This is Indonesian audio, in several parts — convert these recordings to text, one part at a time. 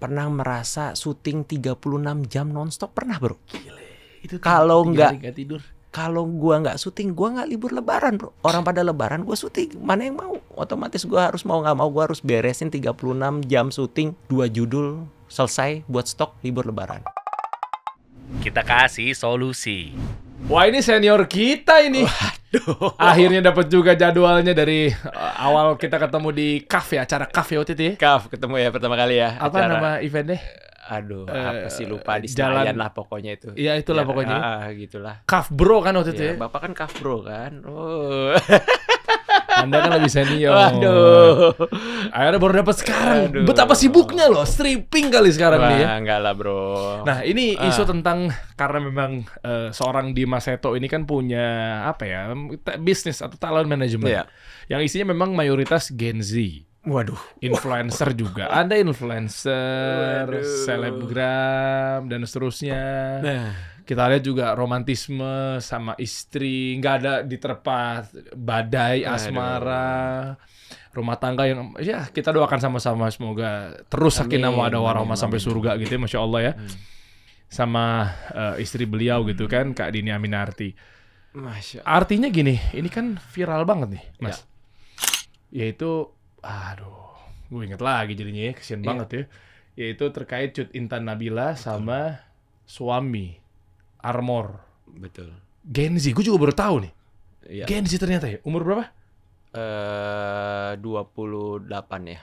pernah merasa syuting 36 jam nonstop? Pernah bro? Gile. Itu Kalau nggak tidur. Kalau gua nggak syuting, gua nggak libur lebaran bro. Orang pada lebaran gua syuting, mana yang mau? Otomatis gua harus mau nggak mau gua harus beresin 36 jam syuting, 2 judul selesai buat stok libur lebaran. Kita kasih solusi. Wah, ini senior kita ini. Waduh. Akhirnya dapat juga jadwalnya dari awal kita ketemu di cafe, acara cafe waktu itu ya. Kaf, ketemu ya pertama kali ya. Apa nama eventnya? Aduh, apa sih lupa di Jalan- Senayan lah pokoknya itu. Iya, itulah pokoknya. Gitulah. Caf Bro kan waktu itu Ya, ya. Bapak kan Kaf bro kan. Oh. Anda kan lebih senior. Waduh. Akhirnya baru dapat sekarang. Aduh. Betapa sibuknya loh, stripping kali sekarang nih ya. Wah, enggak lah bro. Nah, ini isu tentang karena memang seorang Dimas Seto ini kan punya apa ya, bisnis atau talent management. Iya. Yang isinya memang mayoritas Gen Z. Waduh. Influencer juga. Ada influencer, Waduh. selebgram dan seterusnya. Nah, Kita lihat juga romantisme sama istri, nggak ada diterpa badai, Aduh. asmara, rumah tangga yang ya kita doakan sama-sama semoga terus sakinah Amin, mawaddah warahmah amin, sampai amin. surga gitu ya, Masya Allah ya. Sama istri beliau gitu kan, Kak Dini Aminarti. Masya Allah. Artinya gini, ini kan viral banget nih, Mas. Yaitu, aduh, gue inget lagi jadinya ya, kesian Iya. banget ya. Yaitu terkait Cut Intan Nabila sama suami Armor. Betul. Gen Z, gue juga baru tahu nih. Iya. Gen Z ternyata ya, umur berapa? 28 ya.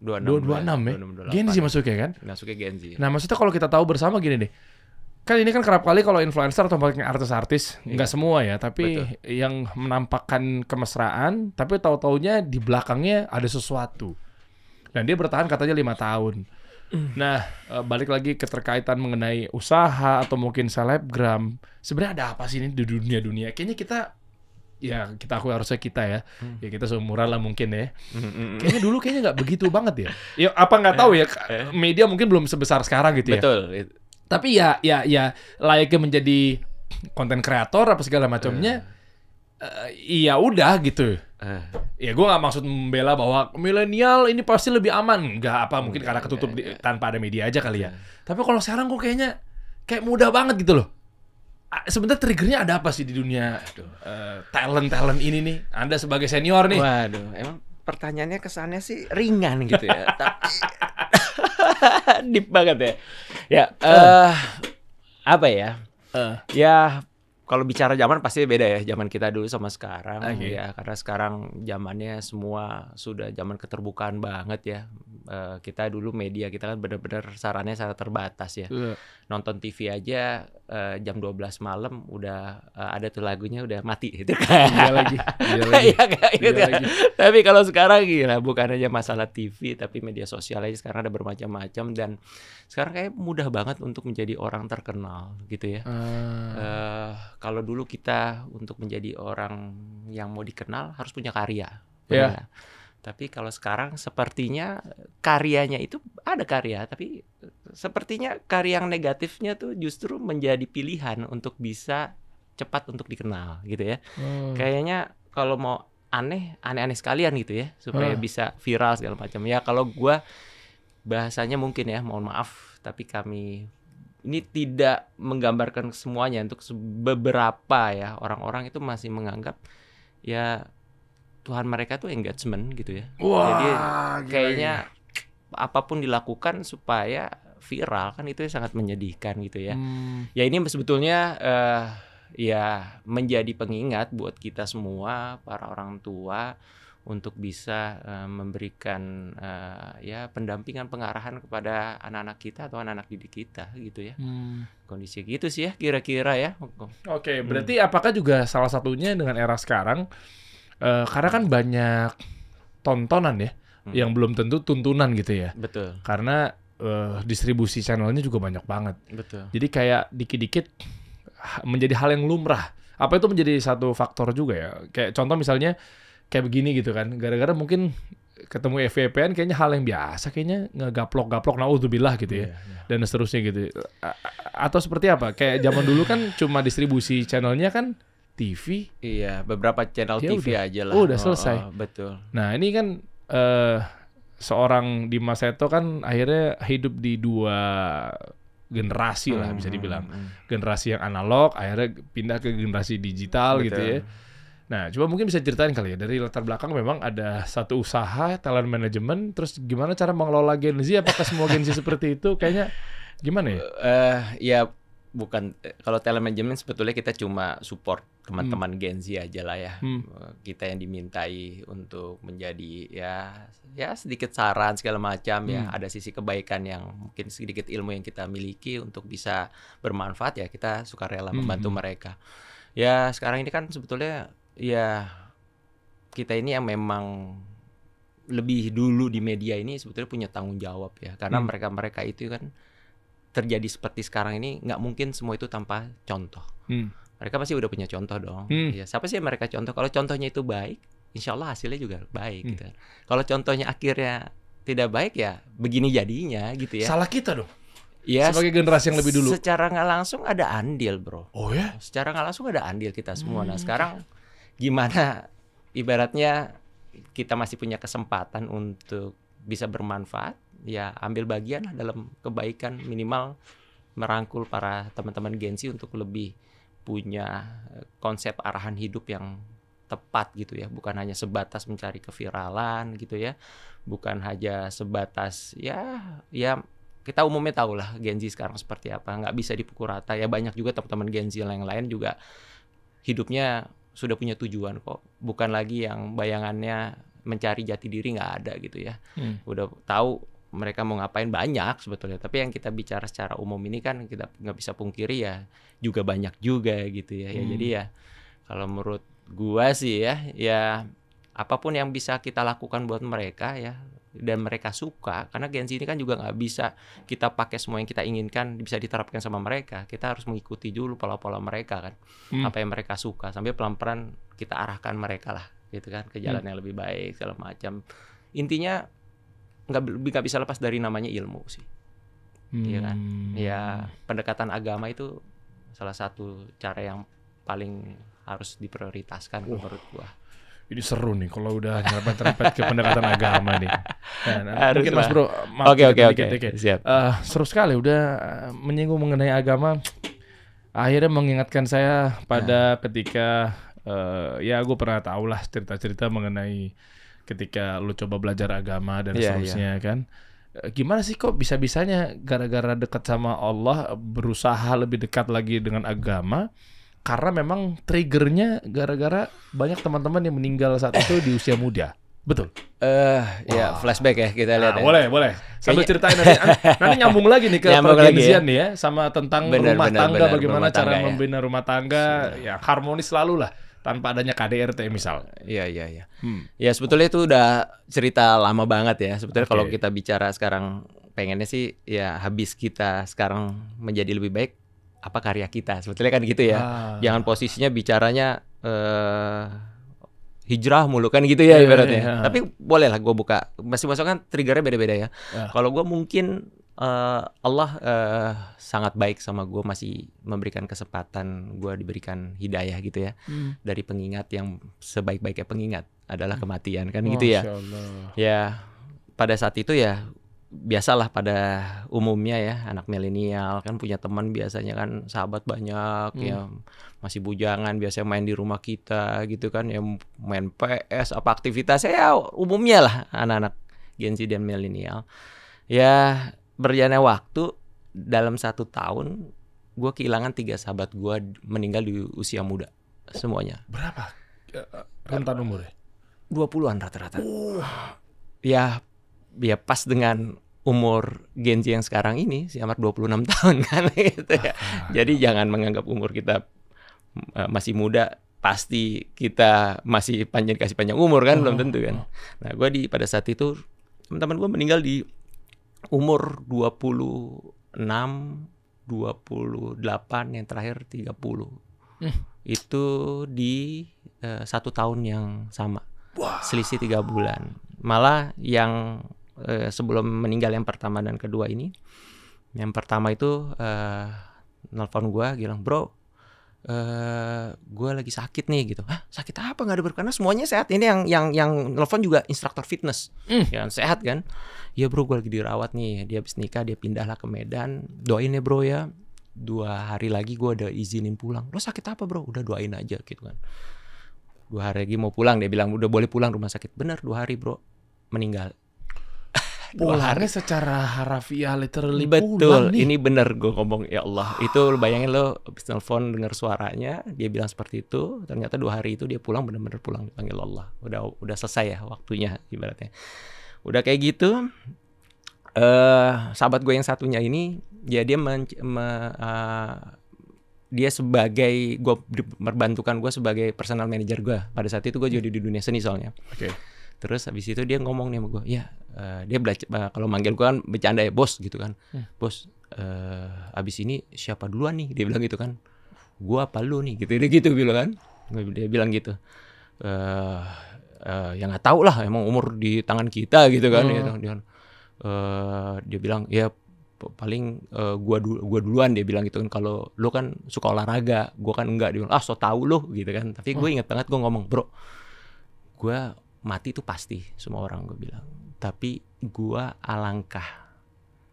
26 26 ya? Gen Z masuknya kan? Masuknya Gen Z. Nah maksudnya kalau kita tahu bersama gini deh. Kan ini kan kerap kali kalau influencer atau mungkin artis-artis, nggak semua ya, tapi yang menampakkan kemesraan, tapi tahu-taunya di belakangnya ada sesuatu. Dan dia bertahan katanya 5 tahun. Nah, balik lagi ke terkaitan mengenai usaha atau mungkin selebgram. Sebenarnya ada apa sih ini di dunia-dunia? Kayaknya kita akui harusnya kita ya. Ya kita seumuran lah mungkin ya. Kayaknya dulu nggak begitu banget ya. Ya apa nggak tahu ya, media mungkin belum sebesar sekarang gitu ya. Betul. Tapi ya layaknya menjadi konten kreator apa segala macamnya. Iya udah gitu. Ya gue nggak maksud membela bahwa milenial ini pasti lebih aman. Nggak apa mungkin karena ketutup tanpa ada media aja kali ya. Tapi kalau sekarang gue kayaknya kayak mudah banget gitu loh. Sebenarnya triggernya ada apa sih di dunia talent ini nih? Anda sebagai senior nih. Waduh, emang pertanyaannya kesannya sih ringan gitu ya. Tapi deep banget ya. Ya, apa ya? Ya kalau bicara zaman pasti beda ya, zaman kita dulu sama sekarang. Oke. Ya karena sekarang zamannya semua sudah zaman keterbukaan banget ya. Kita dulu media kita kan benar-benar sarannya sangat terbatas ya. Nonton TV aja jam 12 malam udah ada tuh lagunya udah mati gitu kan. Iya lagi. Iya kayak gitu Iya ya. lagi. Tapi kalau sekarang gila bukan hanya masalah TV tapi media sosial aja sekarang ada bermacam-macam dan sekarang kayak mudah banget untuk menjadi orang terkenal gitu ya. Kalau dulu kita untuk menjadi orang yang mau dikenal harus punya karya. Iya. Benar. Tapi kalau sekarang sepertinya karyanya itu ada karya, tapi sepertinya karya yang negatifnya tuh justru menjadi pilihan untuk bisa cepat untuk dikenal gitu ya. Kayaknya kalau mau aneh-aneh sekalian gitu ya supaya bisa viral segala macam. Ya kalau gua bahasanya mungkin ya, mohon maaf, tapi kami ini tidak menggambarkan semuanya untuk beberapa ya orang-orang itu masih menganggap ya Tuhan mereka tuh engagement gitu ya. Wah, Jadi gila, kayaknya apapun dilakukan supaya viral kan itu sangat menyedihkan gitu ya. Ya ini sebetulnya ya menjadi pengingat buat kita semua para orang tua untuk bisa memberikan ya pendampingan pengarahan kepada anak-anak kita atau anak-anak didik kita gitu ya. Kondisi gitu sih ya kira-kira ya. Oke, berarti apakah juga salah satunya dengan era sekarang karena kan banyak tontonan ya yang belum tentu tuntunan gitu ya. Betul. Karena distribusi channelnya juga banyak banget. Betul. Jadi kayak dikit-dikit menjadi hal yang lumrah. Apa itu menjadi satu faktor juga ya? Kayak contoh misalnya kayak begini gitu kan. Gara-gara mungkin ketemu FVPN kayaknya hal yang biasa, kayaknya ngegaplok-gaplok naudzubillah gitu ya. Dan seterusnya gitu. Atau seperti apa? Kayak zaman dulu kan cuma distribusi channelnya kan TV. Iya, beberapa channel Ya TV udah. aja lah. Oh, udah selesai. Betul. Nah, ini kan seorang Dimas Seto kan akhirnya hidup di 2 generasi lah bisa dibilang. Generasi yang analog akhirnya pindah ke generasi digital Betul. gitu ya. Nah, coba mungkin bisa ceritain kali ya, dari latar belakang memang ada satu usaha talent management, terus gimana cara mengelola Gen Z? Apakah semua Gen Z seperti itu? Kayaknya gimana ya? Ya bukan, kalau talent management sebetulnya kita cuma support teman-teman Gen Z aja lah ya. Kita yang dimintai untuk menjadi ya sedikit saran segala macam ya. Ada sisi kebaikan yang mungkin sedikit ilmu yang kita miliki untuk bisa bermanfaat ya, kita suka rela membantu mereka. Ya sekarang ini kan sebetulnya ya kita ini yang memang lebih dulu di media ini sebetulnya punya tanggung jawab ya, karena mereka itu kan terjadi seperti sekarang ini nggak mungkin semua itu tanpa contoh. Mereka pasti udah punya contoh dong. Ya siapa sih yang mereka contoh? Kalau contohnya itu baik, insya Allah hasilnya juga baik. Gitu. Kalau contohnya akhirnya tidak baik ya begini jadinya gitu ya. Salah kita dong. Ya, sebagai generasi yang lebih dulu. Secara nggak langsung ada andil, bro. Oh ya? Secara nggak langsung ada andil kita semua. Nah sekarang gimana ibaratnya kita masih punya kesempatan untuk bisa bermanfaat, ya ambil bagian lah dalam kebaikan, minimal merangkul para teman-teman Gen Z untuk lebih punya konsep arahan hidup yang tepat gitu ya, bukan hanya sebatas mencari keviralan gitu ya, bukan hanya sebatas ya kita umumnya tahu lah Gen Z sekarang seperti apa, nggak bisa dipukul rata ya. Banyak juga teman-teman Gen Z yang lain juga hidupnya sudah punya tujuan kok, bukan lagi yang bayangannya mencari jati diri, nggak ada gitu ya. Udah tahu mereka mau ngapain banyak sebetulnya, tapi yang kita bicara secara umum ini kan kita nggak bisa pungkiri ya juga banyak juga gitu ya. Jadi ya kalau menurut gua sih ya apapun yang bisa kita lakukan buat mereka ya, dan mereka suka, karena Gen Z ini kan juga nggak bisa kita pakai semua yang kita inginkan bisa diterapkan sama mereka. Kita harus mengikuti dulu pola-pola mereka kan, apa yang mereka suka, sambil pelan-pelan kita arahkan mereka lah gitu kan ke jalan yang lebih baik segala macam. Intinya nggak bisa lepas dari namanya ilmu sih, iya kan? Ya pendekatan agama itu salah satu cara yang paling harus diprioritaskan menurut gua. Ini seru nih kalau udah nyerempet-nyerempet ke pendekatan agama nih. Nah, mungkin Mas Bro, Oke. Siap. Seru sekali udah menyinggung mengenai agama. Akhirnya mengingatkan saya pada ketika ya gue pernah tahu lah cerita-cerita mengenai ketika lu coba belajar agama dan seterusnya kan. Gimana sih kok bisa-bisanya gara-gara dekat sama Allah berusaha lebih dekat lagi dengan agama? Karena memang triggernya gara-gara banyak teman-teman yang meninggal saat itu di usia muda. Betul? Ya flashback ya kita lihat ya. Boleh. Sambil ceritain nanti nyambung lagi nih ke pergensian nih ya. Sama tentang rumah tangga, bagaimana cara membina rumah tangga ya harmonis selalu lah, tanpa adanya KDRT misal. Iya. Ya sebetulnya itu udah cerita lama banget ya. Sebetulnya kalau kita bicara sekarang pengennya sih ya habis kita sekarang menjadi lebih baik, apa karya kita, sebetulnya kan gitu ya. Jangan posisinya bicaranya hijrah mulu kan gitu ya ibaratnya. Tapi boleh lah gue buka, masing-masing kan triggernya beda-beda ya. Kalau gue mungkin Allah sangat baik sama gue, masih memberikan kesempatan gue diberikan hidayah gitu ya. Dari pengingat yang sebaik-baiknya pengingat adalah kematian kan gitu ya. Ya pada saat itu ya biasalah pada umumnya ya, anak milenial kan punya teman biasanya kan sahabat banyak ya, masih bujangan biasanya main di rumah kita gitu kan ya, main PS apa aktivitasnya ya umumnya lah anak-anak Gen Z dan milenial. Ya berjalannya waktu, dalam 1 tahun gue kehilangan 3 sahabat gue meninggal di usia muda semuanya. Berapa rentan umurnya? 20-an rata-rata. Ya pas dengan umur Gen Z yang sekarang ini, si Amar 26 tahun kan gitu ya. Jadi jangan menganggap umur kita masih muda pasti kita masih kasih panjang umur kan, belum tentu kan. Nah, gue pada saat itu teman-teman gue meninggal di umur 26, 28, yang terakhir 30. Itu di 1 tahun yang sama. Selisih 3 bulan. Malah yang sebelum meninggal yang pertama dan kedua ini, yang pertama itu nelpon gue bilang, bro gue lagi sakit nih gitu. Hah, sakit apa? Nggak ada karena semuanya sehat. Ini yang telepon juga instruktur fitness, yang sehat kan? Ya bro, gue lagi dirawat nih. Dia habis nikah, dia pindahlah ke Medan. Doain ya bro ya. 2 hari lagi gue udah izinin pulang. Lo sakit apa bro? Udah doain aja gitu kan. 2 hari lagi mau pulang, dia bilang udah boleh pulang rumah sakit. Bener 2 hari bro, meninggal. Pulangnya secara harafiah literally Betul, pulang nih. ini bener gue ngomong, ya Allah. Itu bayangin lo habis telepon dengar suaranya, dia bilang seperti itu. Ternyata 2 hari itu dia pulang, bener-bener pulang, dipanggil Allah. Udah selesai ya waktunya ibaratnya. Udah kayak gitu. Sahabat gue yang satunya ini, ya dia dia sebagai gue membantukan gue sebagai personal manager gue. Pada saat itu gue juga di dunia seni soalnya. Oke. Terus habis itu dia ngomong nih sama gue, ya dia kalau manggil gue kan bercanda ya bos gitu kan. Bos, abis ini siapa duluan nih? Dia bilang gitu kan. Gue apa lu nih? Gitu dia gitu bilang kan. Dia bilang gitu. Ya nggak tahu lah, emang umur di tangan kita gitu kan. Dia bilang ya paling gua duluan, dia bilang gitu kan. Kalau lu kan suka olahraga, gua kan enggak. Dia bilang so tahu lu gitu kan. Tapi gue ingat banget gue ngomong, bro, gua mati itu pasti, semua orang gue bilang. Tapi gua alangkah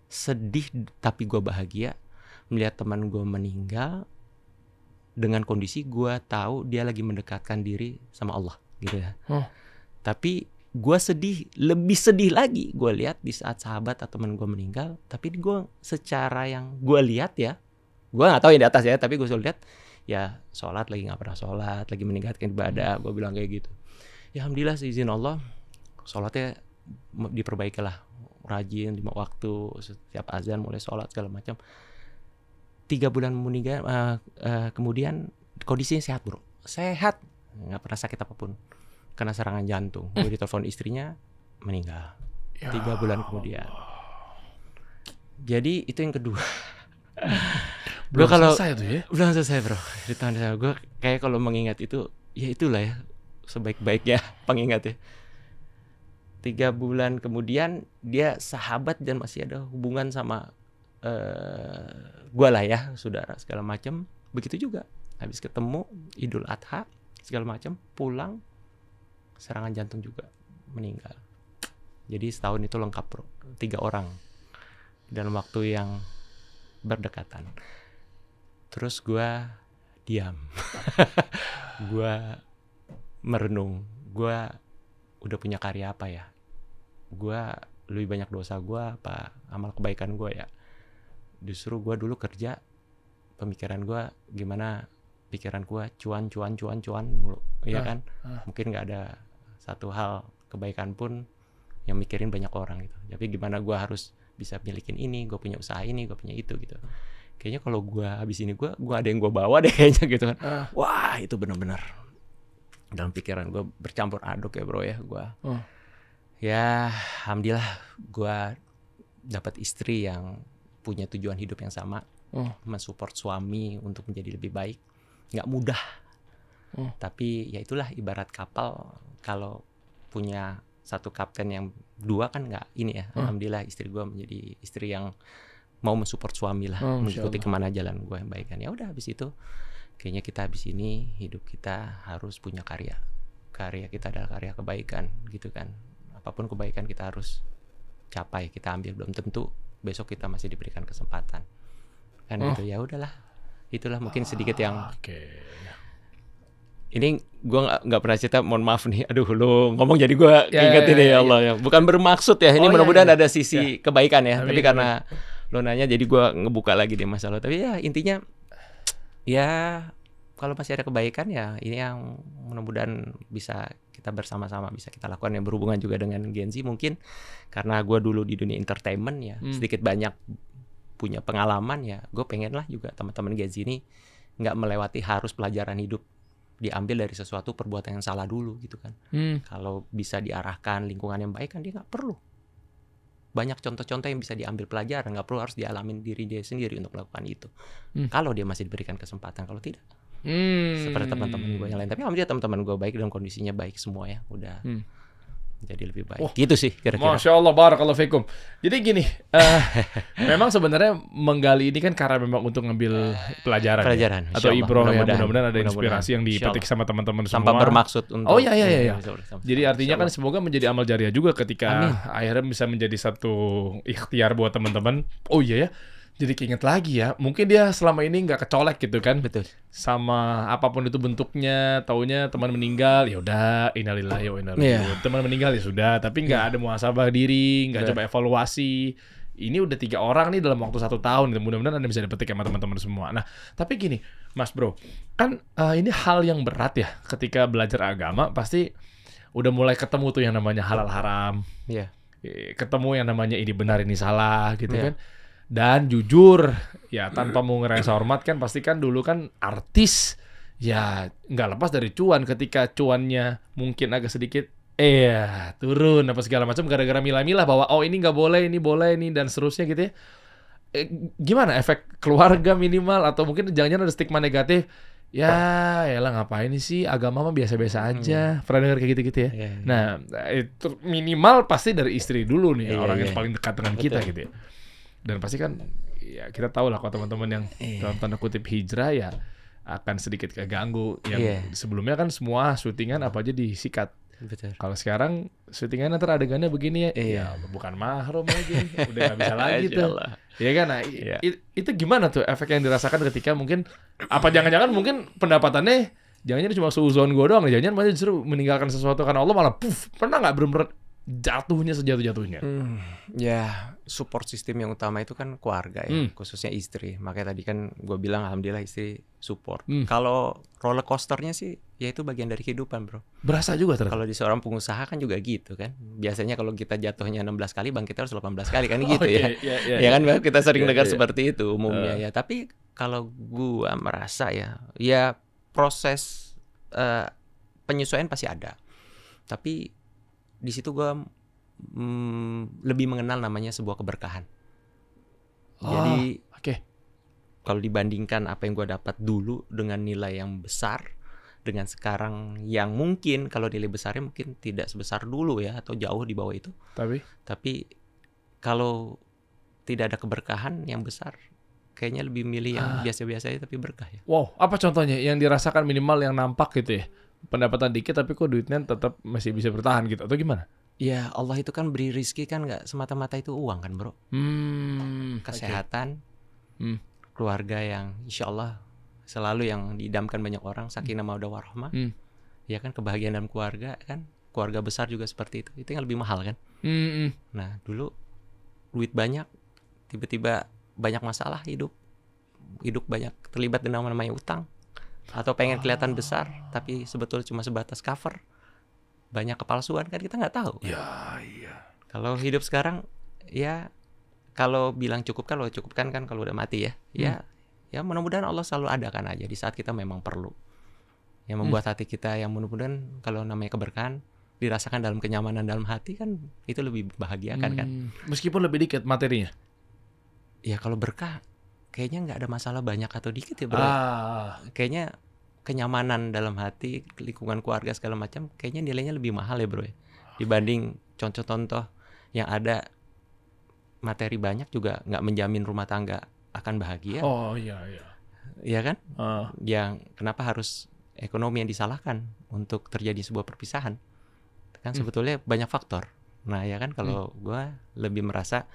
sedih tapi gua bahagia melihat teman gua meninggal dengan kondisi gua tahu dia lagi mendekatkan diri sama Allah gitu ya. Tapi gue sedih, lebih sedih lagi gue lihat di saat sahabat atau teman gue meninggal. Tapi gue secara yang gue lihat ya, gue nggak tahu yang di atas ya, tapi gue selalu lihat ya sholat lagi nggak pernah sholat, lagi meninggalkan ibadah. Gue bilang kayak gitu. Ya alhamdulillah seizin Allah, sholatnya diperbaiki lah, rajin 5 waktu, setiap azan mulai sholat segala macam. 3 bulan meninggal, kemudian kondisinya sehat bro, sehat, nggak pernah sakit apapun. Kena serangan jantung. Gue ditelepon istrinya, meninggal 3 bulan kemudian. Jadi itu yang kedua. Belum kalau selesai tuh ya? Belum selesai bro. Di tahun gue kayak kalau mengingat itu, ya itulah ya sebaik-baiknya pengingat ya. 3 bulan kemudian dia sahabat dan masih ada hubungan sama gue lah ya, saudara segala macam. Begitu juga habis ketemu Idul Adha segala macam, pulang serangan jantung juga, meninggal. Jadi setahun itu lengkap bro, 3 orang dalam waktu yang berdekatan. Terus gue diam. Gue merenung, gue udah punya karya apa ya? Gue lebih banyak dosa gue apa amal kebaikan gue ya? Justru gue dulu kerja, pemikiran gue gimana, pikiran gue cuan mulu, ya kan? Mungkin nggak ada satu hal kebaikan pun yang mikirin banyak orang gitu. Tapi gimana gue harus bisa milikin ini, gue punya usaha ini, gue punya itu gitu. Kayaknya kalau gue habis ini gue ada yang gue bawa deh kayaknya gitu kan. Wah itu benar-benar dalam pikiran gue bercampur aduk ya bro ya gue. Ya alhamdulillah gue dapat istri yang punya tujuan hidup yang sama, mensupport suami untuk menjadi lebih baik. Nggak mudah. Tapi ya itulah ibarat kapal, kalau punya satu kapten yang 2 kan nggak ini ya. Alhamdulillah istri gue menjadi istri yang mau mensupport suami lah, mengikuti kemana jalan gue yang baik kan. Ya udah habis itu kayaknya kita habis ini hidup kita harus punya karya kita adalah karya kebaikan gitu kan. Apapun kebaikan kita harus capai, kita ambil, belum tentu besok kita masih diberikan kesempatan kan gitu. Ya udahlah, itulah mungkin sedikit yang ini gue nggak pernah cerita, mohon maaf nih. Aduh lo ngomong jadi gue ingetin ya Allah ya. Bukan bermaksud ya. Ini mudah-mudahan ada sisi kebaikan ya. Tapi karena lo nanya jadi gue ngebuka lagi deh masalah. Tapi ya intinya ya kalau masih ada kebaikan ya ini yang mudah-mudahan bisa kita bersama-sama bisa kita lakukan, yang berhubungan juga dengan Gen Z. Mungkin karena gue dulu di dunia entertainment ya, sedikit banyak punya pengalaman ya. Gue pengen lah juga teman-teman Gen Z ini nggak melewati harus pelajaran hidup diambil dari sesuatu perbuatan yang salah dulu gitu kan. Kalau bisa diarahkan lingkungan yang baik kan dia nggak perlu. Banyak contoh-contoh yang bisa diambil pelajaran, nggak perlu harus dialamin diri dia sendiri untuk melakukan itu. Kalau dia masih diberikan kesempatan, kalau tidak seperti teman-teman gue yang lain. Tapi alhamdulillah teman-teman gue baik dan kondisinya baik semua ya. Udah jadi lebih baik. Wah, Gitu sih kira-kira. Masya Allah, barakallahu fikum. Jadi gini, memang sebenarnya menggali ini kan karena memang untuk ngambil pelajaran, Pelajaran, ya? Atau insya Allah. ibroh ya, Mudah-mudahan. mudah-mudahan ada Mudah-mudahan. inspirasi yang dipetik Insya sama teman-teman semua. Tanpa bermaksud untuk. Oh iya. Sama-sama. Jadi artinya kan semoga menjadi amal jariah juga ketika Amin. akhirnya bisa menjadi satu ikhtiar buat teman-teman. Oh iya ya. Jadi keinget lagi ya, mungkin dia selama ini nggak kecolek gitu kan, Betul. sama apapun itu bentuknya, taunya teman meninggal, ya udah, innalillahi wa inna ilaihi raji'un. Teman meninggal ya sudah, tapi nggak ada muhasabah diri, nggak coba evaluasi. Ini udah 3 orang nih dalam waktu 1 tahun, mudah-mudahan Anda bisa dipetik sama teman-teman semua. Nah, tapi gini, Mas Bro, kan ini hal yang berat ya, ketika belajar agama pasti udah mulai ketemu tuh yang namanya halal haram, Iya. ketemu yang namanya ini benar ini salah gitu Iya. kan. Dan jujur ya tanpa mau ngerasa hormat kan pasti kan dulu kan artis ya nggak lepas dari cuan. Ketika cuannya mungkin agak sedikit turun apa segala macam gara-gara milah-milah bahwa oh ini nggak boleh, ini boleh, ini dan seterusnya gitu ya. Gimana efek keluarga minimal atau mungkin jangan-jangan ada stigma negatif? Ya elah ngapain sih, agama mah biasa-biasa aja. Pernah dengar kayak gitu-gitu ya? Iya. Nah, itu minimal pasti dari istri dulu nih, Iya, orang yang iya. paling dekat dengan kita Betul. gitu ya. Dan pasti kan ya kita tahu lah kalau teman-teman yang dalam tanda kutip hijrah ya akan sedikit keganggu. Yang Iya. sebelumnya kan semua syutingan apa aja disikat. Betul. Kalau sekarang syutingan ntar adegannya begini ya, Iya. ya bukan mahram lagi, udah nggak bisa lagi tuh. Insyaallah. Ya kan, nah, Iya. itu gimana tuh efek yang dirasakan ketika mungkin apa jangan-jangan mungkin pendapatannya jangan-jangan cuma seuzon gue doang, jangan-jangan malah justru meninggalkan sesuatu karena Allah malah pernah nggak bener-bener jatuhnya sejatuh-jatuhnya? Ya, support system yang utama itu kan keluarga ya, khususnya istri. Makanya tadi kan gue bilang alhamdulillah istri support. Kalau roller coasternya sih, ya itu bagian dari kehidupan bro. Berasa juga ternyata. Kalau di seorang pengusaha kan juga gitu kan. Biasanya kalau kita jatuhnya 16 kali, bangkitnya harus 18 kali kan gitu ya. Ya kan kita sering dengar seperti itu umumnya ya. Tapi kalau gue merasa ya proses penyesuaian pasti ada. Tapi di situ gue lebih mengenal namanya sebuah keberkahan. Jadi kalau dibandingkan apa yang gue dapat dulu dengan nilai yang besar dengan sekarang yang mungkin kalau nilai besarnya mungkin tidak sebesar dulu ya atau jauh di bawah itu. Tapi kalau tidak ada keberkahan yang besar, kayaknya lebih milih yang biasa-biasa aja tapi berkah ya. Wow, apa contohnya yang dirasakan minimal yang nampak gitu ya? Pendapatan dikit tapi kok duitnya tetap masih bisa bertahan gitu atau gimana? Ya Allah itu kan beri rizki kan nggak semata-mata itu uang kan bro. Kesehatan, keluarga yang insya Allah selalu yang diidamkan banyak orang, sakinah mawaddah warahmah. Ya kan kebahagiaan dalam keluarga kan, keluarga besar juga seperti itu yang lebih mahal kan. Nah dulu duit banyak, tiba-tiba banyak masalah hidup banyak terlibat dengan namanya utang. Atau pengen kelihatan besar tapi sebetulnya cuma sebatas cover, banyak kepalsuan kan kita nggak tahu kan? Kalau hidup sekarang ya kalau bilang cukup kan kalau udah mati ya mudah-mudahan Allah selalu adakan aja di saat kita memang perlu yang membuat hati kita yang mudah-mudahan kalau namanya keberkahan dirasakan dalam kenyamanan dalam hati kan itu lebih bahagiakan kan meskipun lebih dikit materinya ya. Kalau berkah kayaknya nggak ada masalah banyak atau dikit ya bro. Kayaknya kenyamanan dalam hati, lingkungan keluarga segala macam, kayaknya nilainya lebih mahal ya bro ya. Dibanding contoh-contoh yang ada materi banyak juga nggak menjamin rumah tangga akan bahagia. Iya kan? Yang kenapa harus ekonomi yang disalahkan untuk terjadi sebuah perpisahan? Kan sebetulnya banyak faktor. Nah ya kan kalau gue lebih merasa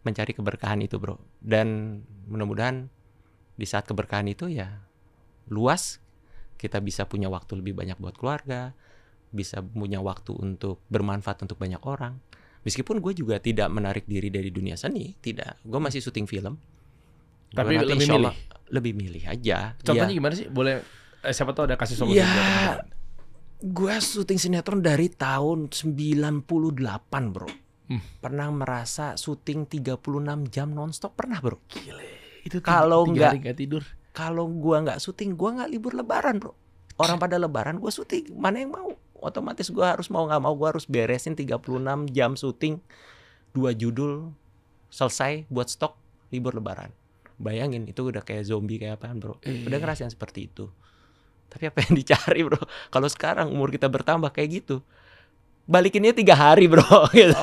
mencari keberkahan itu bro, dan mudah-mudahan di saat keberkahan itu ya luas, kita bisa punya waktu lebih banyak buat keluarga, bisa punya waktu untuk bermanfaat untuk banyak orang. Meskipun gue juga tidak menarik diri dari dunia seni, tidak, gue masih syuting film. Tapi lebih milih aja. Contohnya gimana sih? Boleh siapa tahu ada kasih solusi. Ya, gue syuting sinetron dari tahun 98 bro. Pernah merasa syuting 36 jam nonstop pernah bro. Gile. Itu kalau nggak tidur. Kalau gua nggak syuting, gua nggak libur lebaran bro. Orang pada lebaran gua syuting, mana yang mau? Otomatis gua harus mau nggak mau gua harus beresin 36 jam syuting, 2 judul selesai buat stok libur lebaran. Bayangin itu udah kayak zombie kayak apaan bro. Udah ngerasain seperti itu. Tapi apa yang dicari bro? Kalau sekarang umur kita bertambah kayak gitu, balikinnya 3 hari bro gitu.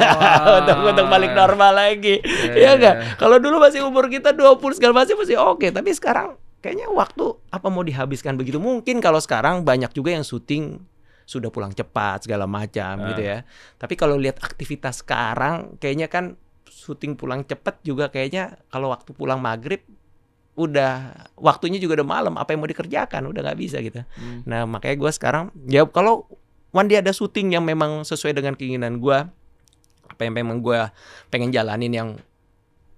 untuk balik normal lagi. Ya enggak? Kalau dulu masih umur kita 20 segala macam masih oke, tapi sekarang kayaknya waktu apa mau dihabiskan begitu. Mungkin kalau sekarang banyak juga yang syuting sudah pulang cepat segala macam gitu ya. Tapi kalau lihat aktivitas sekarang kayaknya kan syuting pulang cepat juga kayaknya kalau waktu pulang maghrib udah waktunya juga udah malam, apa yang mau dikerjakan udah nggak bisa gitu. Nah makanya gue sekarang ya kalau one day ada syuting yang memang sesuai dengan keinginan gue, apa yang memang gue pengen jalanin yang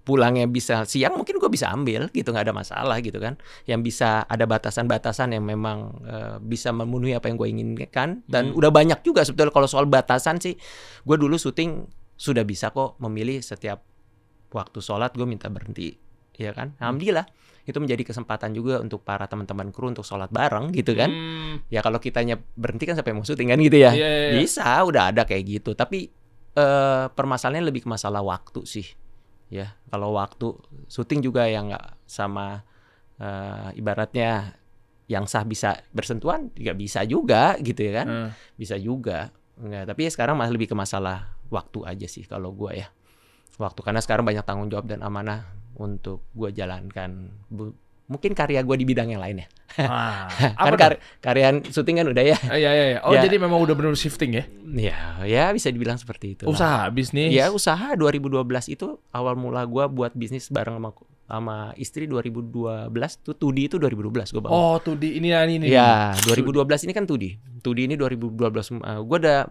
pulangnya bisa siang, mungkin gue bisa ambil gitu, nggak ada masalah gitu kan. Yang bisa ada batasan-batasan yang memang bisa memenuhi apa yang gue inginkan. Dan udah banyak juga sebetulnya kalau soal batasan sih, gue dulu syuting sudah bisa kok memilih setiap waktu sholat gue minta berhenti, ya kan. Alhamdulillah itu menjadi kesempatan juga untuk para teman-teman kru untuk sholat bareng gitu kan. Ya kalau kitanya berhenti kan sampai mau syuting kan gitu ya. Bisa, udah ada kayak gitu. Tapi permasalahannya lebih ke masalah waktu sih. Ya, kalau waktu syuting juga yang nggak sama ibaratnya yang sah bisa bersentuhan juga bisa juga gitu ya kan. Bisa juga. Enggak, tapi ya sekarang masih lebih ke masalah waktu aja sih kalau gue ya. Waktu, karena sekarang banyak tanggung jawab dan amanah untuk gue jalankan mungkin karya gue di bidang yang lain ya. Kan karya syuting kan udah ya. Iya. Oh ya. Jadi memang udah benar shifting ya? Ya bisa dibilang seperti itu. Usaha bisnis. Ya usaha 2012 itu awal mula gue buat bisnis bareng sama istri 2012 tuh. Tudi itu 2012 gue bangun. Oh Tudi ini. Ya 2012 ini kan Tudi ini 2012 gue udah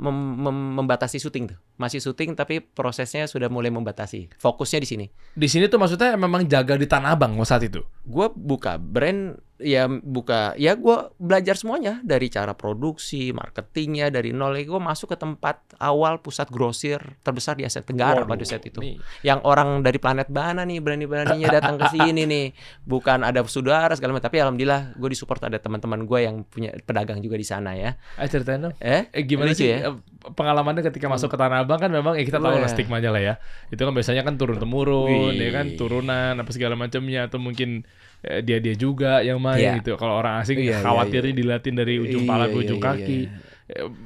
membatasi syuting tuh. Masih syuting tapi prosesnya sudah mulai membatasi. Fokusnya di sini. Di sini tuh maksudnya memang jaga di Tanah Abang saat itu. Gue buka brand gue belajar semuanya dari cara produksi, marketingnya dari nol. Gue masuk ke tempat awal pusat grosir terbesar di Asia Tenggara pada saat itu. Yang orang dari planet mana nih berani-beraninya datang ke sini nih. Bukan ada saudara segala macam, tapi alhamdulillah gue disupport ada teman-teman gue yang punya pedagang juga di sana ya. Ceritain dong. Gimana sih ya? Pengalamannya ketika masuk ke Tanah Abang kan memang kita tahu lah stigmanya lah ya. Itu kan biasanya kan turun-temurun, ya kan turunan apa segala macamnya, atau mungkin dia juga yang main gitu. Kalau orang asing khawatirnya dilatin dari ujung pala ke ujung kaki.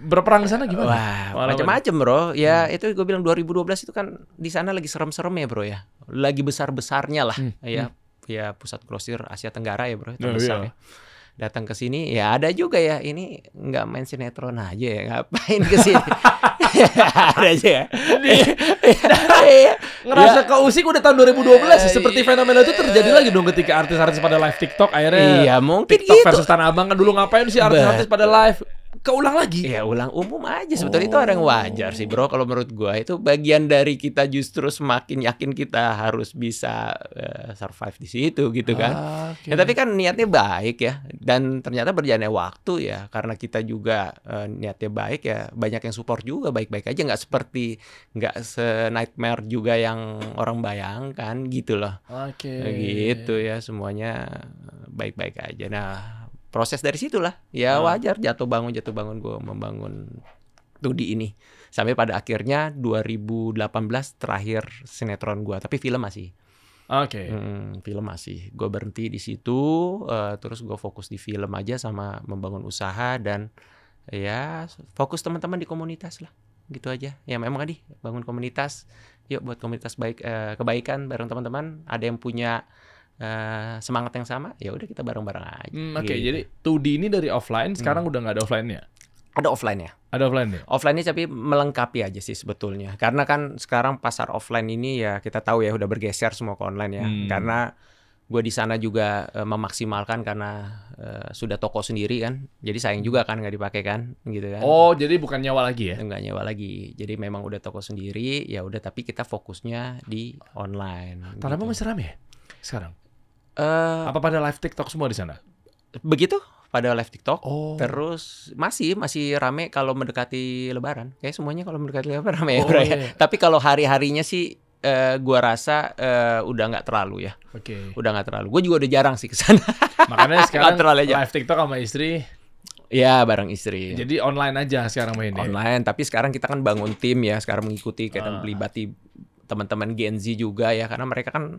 Berperang di sana gimana? Wah, macam-macam bro. Ya itu gue bilang 2012 itu kan di sana lagi serem-serem ya bro ya. Lagi besar-besarnya lah ya pusat grosir Asia Tenggara ya bro, terbesar ya. Datang ke sini ya ada juga ya, ini nggak main sinetron aja ya, ngapain ke sini? Ada aja ya. Ngerasa keusik udah tahun 2012 seperti fenomena itu terjadi lagi dong ketika artis-artis pada live TikTok akhirnya. Mungkin TikTok gitu. versus Tanah Abang kan dulu ngapain sih artis-artis pada live? Keulang lagi. Ya ulang umum aja sebetulnya. Itu orang wajar sih bro. Kalau menurut gua itu bagian dari kita justru semakin yakin kita harus bisa survive di situ gitu kan. Ya tapi kan niatnya baik ya. Dan ternyata berjalannya waktu ya, karena kita juga niatnya baik ya, banyak yang support juga baik-baik aja. Nggak se-nightmare juga yang orang bayangkan gitu loh. Gitu ya, semuanya baik-baik aja. Nah proses dari situlah ya wajar jatuh bangun gue membangun Tudi ini sampai pada akhirnya 2018 terakhir sinetron gue, tapi film masih. Film masih. Gue berhenti di situ, terus gue fokus di film aja sama membangun usaha dan ya fokus teman-teman di komunitas lah, gitu aja. Ya memang tadi bangun komunitas, yuk buat komunitas kebaikan bareng teman-teman. Ada yang punya semangat yang sama, ya udah kita bareng-bareng aja. Gitu. Jadi Tudi ini dari offline sekarang udah nggak ada offline-nya? Ada offline-nya. Ada offline-nya? Offline-nya tapi melengkapi aja sih sebetulnya. Karena kan sekarang pasar offline ini ya kita tahu ya udah bergeser semua ke online ya. Karena gue di sana juga memaksimalkan karena sudah toko sendiri kan. Jadi sayang juga kan nggak dipakai kan, gitu kan. Oh, jadi bukan nyewa lagi ya? Nggak nyewa lagi. Jadi memang udah toko sendiri, ya udah tapi kita fokusnya di online. Tanah Abang masih rame ya sekarang? Apa pada live TikTok semua di sana? Begitu pada live TikTok. Terus masih rame kalau mendekati Lebaran. Kayak semuanya kalau mendekati Lebaran rame ya. Tapi kalau hari-harinya sih gua rasa udah nggak terlalu ya. Udah nggak terlalu. Gue juga udah jarang sih kesana. Makanya sekarang live TikTok sama istri. Ya bareng istri. Jadi online aja sekarang mainnya. Online. Tapi sekarang kita kan bangun tim ya. Sekarang mengikuti kita melibati teman-teman Gen Z juga ya. Karena mereka kan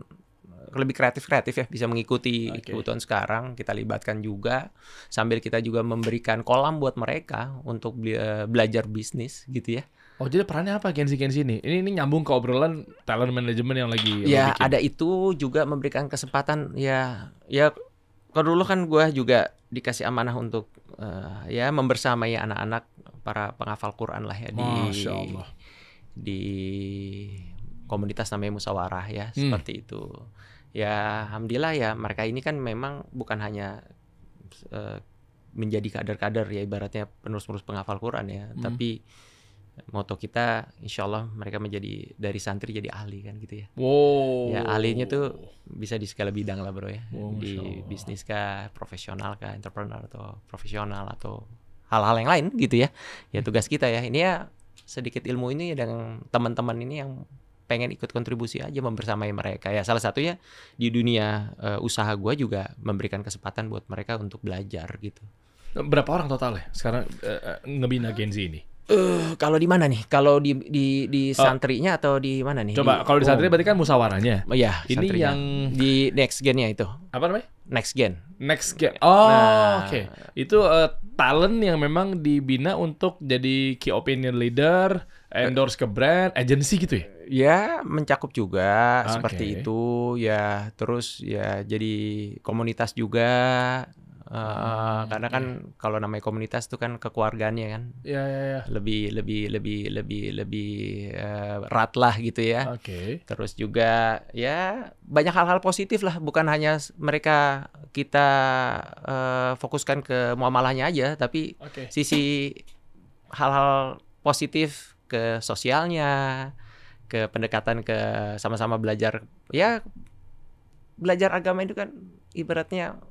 lebih kreatif ya, bisa mengikuti kebutuhan sekarang. Kita libatkan juga sambil kita juga memberikan kolam buat mereka untuk belajar bisnis gitu ya. Oh, jadi perannya apa Gen Z ini? Ini nyambung ke obrolan talent management yang lagi Ya, lo bikin. ada itu juga memberikan kesempatan ya kalau dulu kan gue juga dikasih amanah untuk ya membersamai anak-anak para penghafal Quran lah ya Masya Allah. di komunitas namanya Musawarah ya, seperti itu. Ya, alhamdulillah ya mereka ini kan memang bukan hanya menjadi kader-kader ya ibaratnya penerus-penerus penghafal Quran ya, tapi moto kita insya Allah mereka menjadi dari santri jadi ahli kan gitu ya. Wow. Ya ahlinya tuh bisa di segala bidang lah bro ya. Wow, Di Masya Allah. bisnis kah, profesional kah, entrepreneur atau profesional atau hal-hal yang lain gitu ya. Ya tugas kita ya. Ini ya sedikit ilmu ini dan teman-teman ini yang pengen ikut kontribusi aja membersamai mereka ya. Salah satunya di dunia usaha gua juga memberikan kesempatan buat mereka untuk belajar gitu. Berapa orang total ya sekarang ngebina Gen Z ini? Kalau di mana nih? Kalau di santrinya atau di mana nih? Coba kalau di santri berarti kan musawarahnya. Oh iya, Ini santrinya. yang di next gen-nya itu. apa namanya? Next gen. Next Gen. Oh, Nah. oke. Itu talent yang memang dibina untuk jadi key opinion leader, endorse ke brand, agency gitu ya? Ya, mencakup juga Oke. seperti itu ya. Terus ya jadi komunitas juga. Karena kan kalau namanya komunitas itu kan kekeluargaannya kan Ya. lebih erat lah gitu ya. Oke. Terus juga ya banyak hal-hal positif lah, bukan hanya mereka kita fokuskan ke muamalahnya aja, tapi Oke. sisi hal-hal positif ke sosialnya, ke pendekatan ke sama-sama belajar. Ya belajar agama itu kan ibaratnya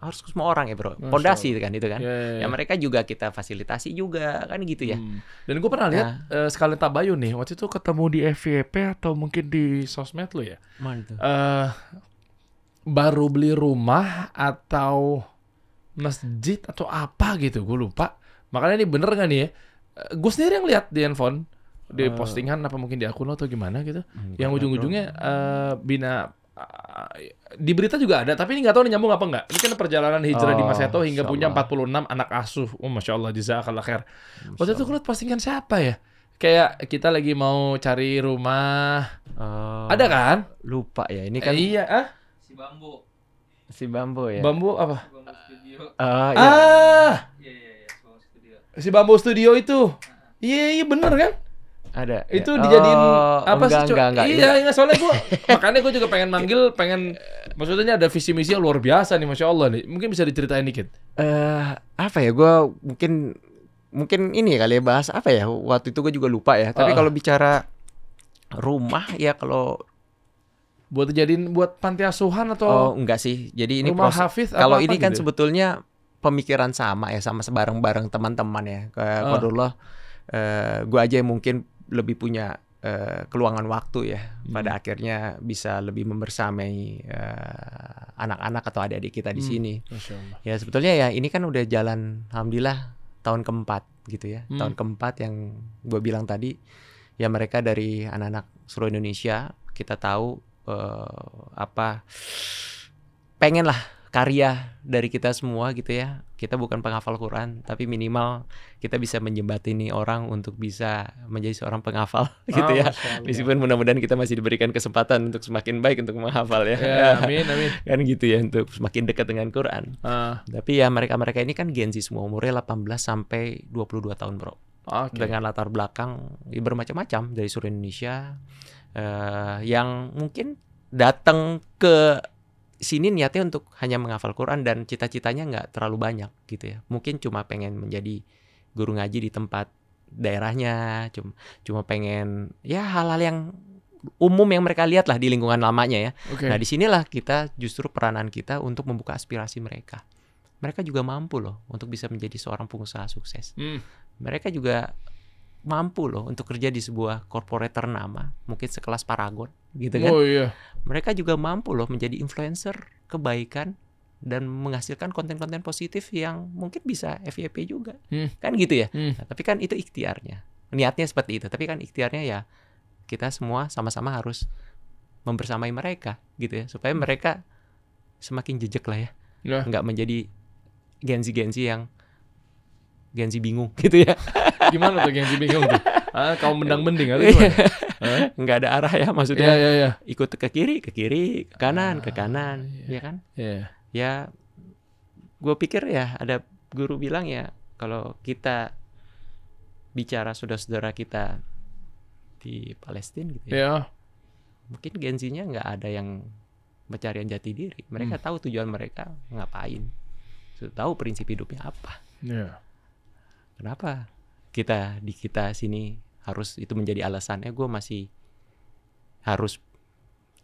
harus ke semua orang ya bro, Masya pondasi kan itu kan. Ya. Ya mereka juga kita fasilitasi juga kan gitu ya. Dan gue pernah lihat sekalian tabayun nih, waktu itu ketemu di FYP atau mungkin di sosmed lo ya. Mana tuh? Baru beli rumah atau masjid atau apa gitu, gue lupa. Makanya ini bener gak nih ya? Gue sendiri yang lihat di handphone, di postingan apa mungkin di akun lo atau gimana gitu. Yang ujung-ujungnya bina di berita juga ada, tapi ini nggak tahu nih nyambung apa enggak. Ini kan perjalanan hijrah di Mas Eto hingga punya 46 anak asuh. Oh, Masya Allah, jazakallah khair. Waktu itu gue liat postingan siapa ya? Kayak kita lagi mau cari rumah. Ada kan? Lupa ya, ini kan Iya, Si Bambo. si Bambo ya. Bambu apa? Bambo Studio. Iya. Iya, Bambo Studio. Si Bambu Studio itu. Iya bener kan? Ada. Itu ya. dijadiin apa enggak, sih? enggak. Iya, soalnya makanya gue juga pengen maksudnya ada visi misi yang luar biasa nih, Masya Allah nih. Mungkin bisa diceritain dikit. Apa ya? Gue mungkin ini kali ya bahas apa ya? Waktu itu gue juga lupa ya. Tapi kalau bicara rumah ya kalau Buat dijadiin buat panti asuhan atau enggak sih. Jadi ini rumah hafiz kalau apa-apa ini kan gitu? sebetulnya pemikiran sama ya, sama sebareng-bareng teman-teman ya. Qadarullah gue aja yang mungkin lebih punya keluangan waktu ya. Pada akhirnya bisa lebih membersamai anak-anak atau adik-adik kita di sini. Masya Allah. Ya sebetulnya ya ini kan udah jalan alhamdulillah tahun keempat gitu ya. Tahun keempat yang gue bilang tadi ya mereka dari anak-anak seluruh Indonesia kita tahu pengen lah karya dari kita semua gitu ya. Kita bukan penghafal Quran, tapi minimal kita bisa menjembatani orang untuk bisa menjadi seorang penghafal gitu ya. Masya Allah. Meskipun mudah-mudahan kita masih diberikan kesempatan untuk semakin baik untuk menghafal ya. Ya, amin. Kan gitu ya, untuk semakin dekat dengan Quran. Tapi ya mereka ini kan Gen Z semua, umurnya 18 sampai 22 tahun bro. Oke. Dengan latar belakang ya, bermacam-macam dari seluruh Indonesia, yang mungkin datang ke sini niatnya untuk hanya menghafal Quran dan cita-citanya nggak terlalu banyak gitu ya. Mungkin cuma pengen menjadi guru ngaji di tempat daerahnya, cuma pengen ya hal-hal yang umum yang mereka lihat lah di lingkungan lamanya ya. Oke. Nah disinilah kita justru peranan kita untuk membuka aspirasi mereka. Mereka juga mampu loh untuk bisa menjadi seorang pengusaha sukses. Mereka juga mampu loh untuk kerja di sebuah corporate ternama, mungkin sekelas Paragon gitu kan. Oh iya. Mereka juga mampu loh menjadi influencer kebaikan dan menghasilkan konten-konten positif yang mungkin bisa FYP juga. Kan gitu ya. Nah, tapi kan itu ikhtiarnya. Niatnya seperti itu, tapi kan ikhtiarnya ya kita semua sama-sama harus membersamai mereka gitu ya, supaya mereka semakin jejak lah ya. Ya. Nggak menjadi Gen Z yang Gen Z bingung gitu ya. Gimana tuh Gen Z bingung tuh? Kaum mendang-mending atau gimana? Hah? Nggak ada arah ya, maksudnya Iya. ikut ke kiri, ke kanan, ya kan? Iya. Ya, gue pikir ya ada guru bilang ya kalau kita bicara saudara-saudara kita di Palestina gitu ya, Iya. mungkin Gen Z-nya nggak ada yang pencarian jati diri. Mereka tahu tujuan mereka ngapain, sudah tahu prinsip hidupnya apa. Iya. Kenapa kita sini harus itu menjadi alasannya gue masih harus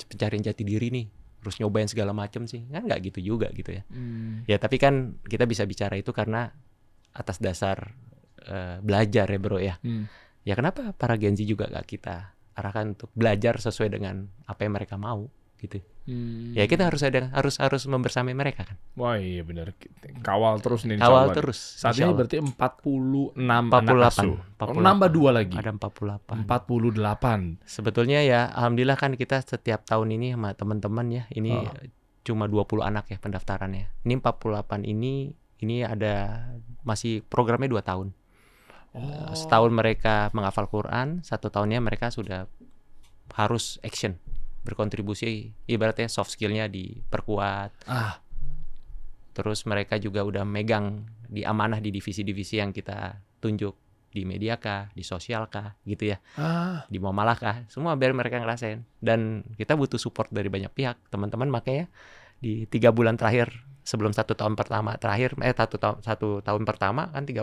pencarian jati diri nih, harus nyobain segala macam sih, kan nggak gitu juga gitu ya. Ya tapi kan kita bisa bicara itu karena atas dasar belajar ya bro ya. Ya kenapa para Gen Z juga gak kita arahkan untuk belajar sesuai dengan apa yang mereka mau gitu. Ya kita harus membersamai mereka kan. Wah iya benar. Kawal terus nih. Kawal terus. Saat ini berarti 46 anak 48. asuh. Nambah 2 lagi. Ada 48. 48. Sebetulnya ya alhamdulillah kan kita setiap tahun ini sama teman-teman ya, ini cuma 20 anak ya pendaftarannya. Ini 48 ini ada masih programnya 2 tahun. Setahun mereka menghafal Quran, 1 tahunnya mereka sudah harus action, berkontribusi, ibaratnya soft skillnya diperkuat. Terus mereka juga udah megang di amanah di divisi-divisi yang kita tunjuk, di media kah, di sosial kah, gitu ya, di muamalah kah, semua biar mereka ngerasain. Dan kita butuh support dari banyak pihak, teman-teman. Makanya di 3 bulan terakhir sebelum 1 tahun pertama terakhir, 1 tahun pertama kan 3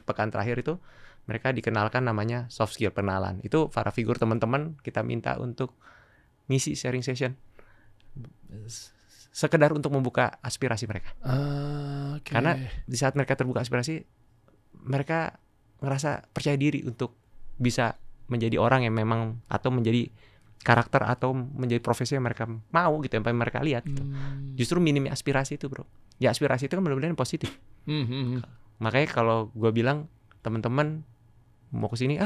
pekan terakhir itu mereka dikenalkan namanya soft skill pengenalan. Itu para figur teman-teman kita minta untuk ngisi sharing session, sekedar untuk membuka aspirasi mereka. Karena di saat mereka terbuka aspirasi, mereka ngerasa percaya diri untuk bisa menjadi orang yang memang, atau menjadi karakter, atau menjadi profesi yang mereka mau gitu, yang mereka lihat gitu. Justru minimnya aspirasi itu bro. Ya aspirasi itu kan benar-benar positif. Makanya kalau gue bilang teman-teman mau kesini,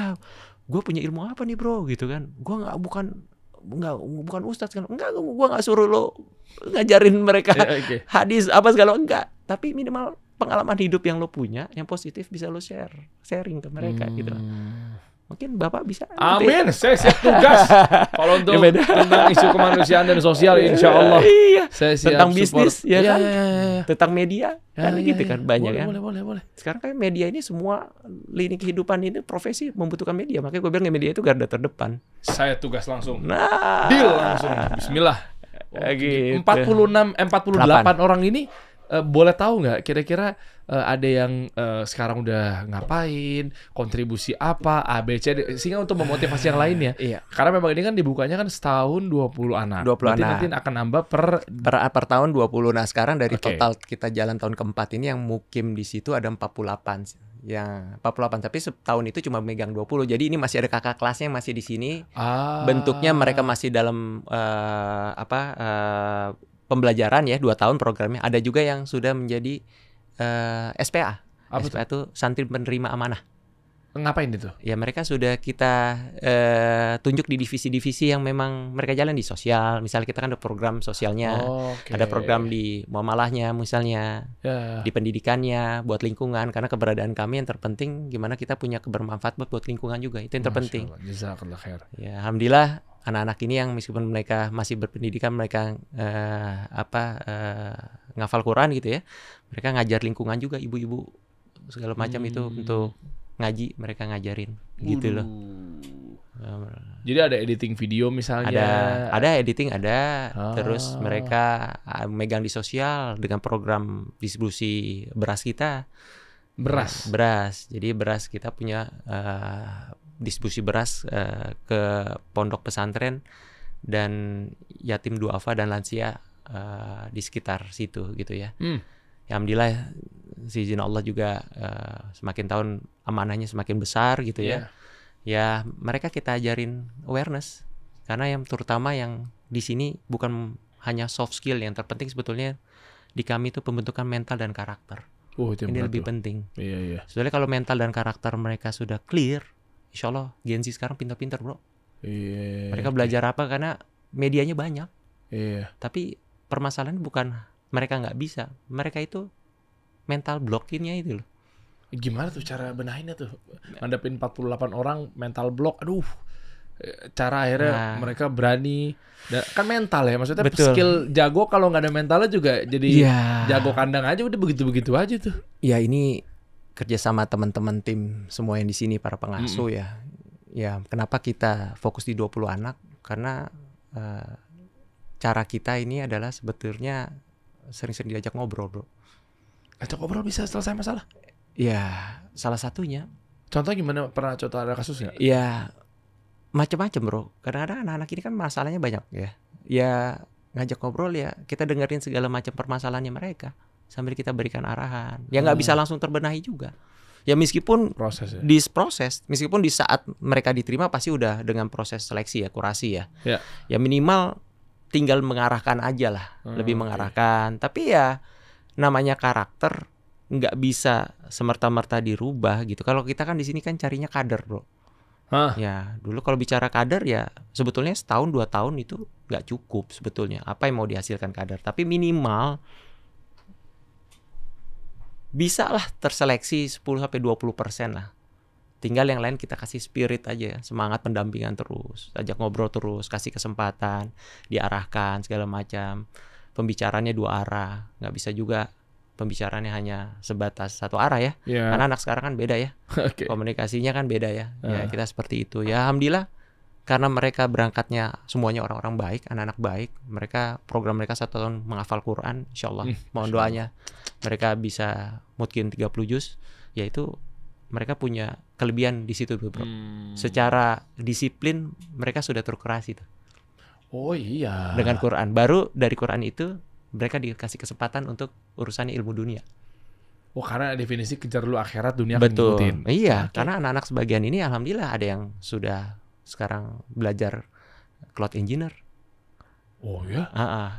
gue punya ilmu apa nih bro gitu kan, gue bukan ustadz kan, enggak, gue nggak suruh lo ngajarin mereka hadis apa segala, enggak, tapi minimal pengalaman hidup yang lo punya yang positif bisa lo sharing ke mereka gitu. Mungkin Bapak bisa. Amin, saya siap tugas. Kalau untuk tentang isu kemanusiaan dan sosial, insya Allah. Iya. Saya siap tentang support. bisnis, ya kan? Iya. Tentang media, kan gitu kan banyak kan. Boleh. Sekarang kan media ini semua lini kehidupan ini profesi membutuhpan media. Makanya gue bilang media itu garda terdepan. Saya tugas langsung. Nah, Deal langsung. Bismillah. Gitu. 48 orang ini boleh tahu nggak kira-kira ada yang sekarang udah ngapain, kontribusi apa, A, B, C, D, sehingga untuk memotivasi yang lainnya. Iya. Karena memang ini kan dibukanya kan setahun 20 anak. 20 Berarti anak. nanti akan nambah per tahun 20. Nah, sekarang dari Oke. total kita jalan tahun keempat ini yang mukim di situ ada 48. Yang 48, tapi setahun itu cuma megang 20. Jadi ini masih ada kakak kelasnya yang masih di sini. Bentuknya mereka masih dalam pembelajaran ya, 2 tahun programnya. Ada juga yang sudah menjadi SPA. SPA itu santri penerima amanah. Ngapain itu? Ya mereka sudah kita tunjuk di divisi-divisi yang memang mereka jalan di sosial. Misalnya kita kan ada program sosialnya, ada program di muamalahnya misalnya, di pendidikannya, buat lingkungan. Karena keberadaan kami yang terpenting gimana kita punya kebermanfaat buat lingkungan juga. Itu yang terpenting. Jazakallah khair. Ya alhamdulillah anak-anak ini yang meskipun mereka masih berpendidikan, mereka ngafal Quran gitu ya, mereka ngajar lingkungan juga, ibu-ibu segala macam itu untuk ngaji, mereka ngajarin gitu loh. Jadi ada editing video misalnya. Ada editing ada. Terus mereka megang di sosial dengan program distribusi beras kita. Beras. Jadi beras kita punya distribusi beras ke pondok pesantren dan yatim duafa dan lansia di sekitar situ gitu ya. Ya alhamdulillah seizin Allah juga semakin tahun amanahnya semakin besar gitu ya. Ya mereka kita ajarin awareness, karena yang terutama yang di sini bukan hanya soft skill, yang terpenting sebetulnya di kami itu pembentukan mental dan karakter. Itu ini lebih penting. Iya. Soalnya kalau mental dan karakter mereka sudah clear, insya Allah Gen Z sekarang pintar-pintar bro. Iya. Mereka belajar apa, karena medianya banyak. Iya. Tapi permasalahan bukan mereka nggak bisa, mereka itu mental blockinnya itu loh. Gimana tuh cara benahinnya tuh? Ngadepin 48 orang mental block. Aduh. Cara akhirnya Nah. mereka berani. Kan mental ya, maksudnya Betul. skill jago kalau nggak ada mentalnya juga jadi Iya. jago kandang aja udah begitu-begitu aja tuh. Ya ini kerjasama teman-teman tim semua yang di sini para pengasuh ya. Ya kenapa kita fokus di 20 anak? Karena cara kita ini adalah sebetulnya sering-sering diajak ngobrol, bro. Ajak ngobrol bisa selesai masalah. Ya salah satunya. Contoh gimana? Pernah contoh ada kasus nggak? Ya macam-macam, bro. Kadang-kadang anak-anak ini kan masalahnya banyak ya. Ya ngajak ngobrol ya kita dengerin segala macam permasalahannya mereka sambil kita berikan arahan. Ya nggak bisa langsung terbenahi juga. Ya meskipun Proses ya. meskipun di saat mereka diterima pasti udah dengan proses seleksi ya, kurasi ya. Ya. Ya minimal tinggal mengarahkan aja lah, lebih oke. mengarahkan. Tapi ya namanya karakter nggak bisa semerta-merta dirubah gitu. Kalau kita kan di sini kan carinya kader, bro. Hah? Ya dulu kalau bicara kader ya sebetulnya setahun 2 tahun itu nggak cukup sebetulnya. Apa yang mau dihasilkan kader? Tapi minimal bisa lah terseleksi 10-20% lah. Tinggal yang lain kita kasih spirit aja, semangat pendampingan terus, ajak ngobrol terus, kasih kesempatan, diarahkan segala macam. Pembicaranya 2 arah, nggak bisa juga pembicaranya hanya sebatas 1 arah ya. Ya. Karena anak sekarang kan beda ya, Oke. komunikasinya kan beda ya. Ya kita seperti itu. Ya alhamdulillah karena mereka berangkatnya semuanya orang-orang baik, anak-anak baik. Program mereka 1 tahun menghafal Quran, insyaallah. Mohon doanya mereka bisa mungkin 30 juz, yaitu mereka punya kelebihan di situ, bro. Secara disiplin mereka sudah terkurasi tuh Oh iya. dengan Quran. Baru dari Quran itu mereka dikasih kesempatan untuk urusan ilmu dunia. Oh karena definisi kejar dulu akhirat dunia Betul. ngikutin. Iya, Oke. karena anak-anak sebagian ini alhamdulillah ada yang sudah sekarang belajar cloud engineer. Oh ya.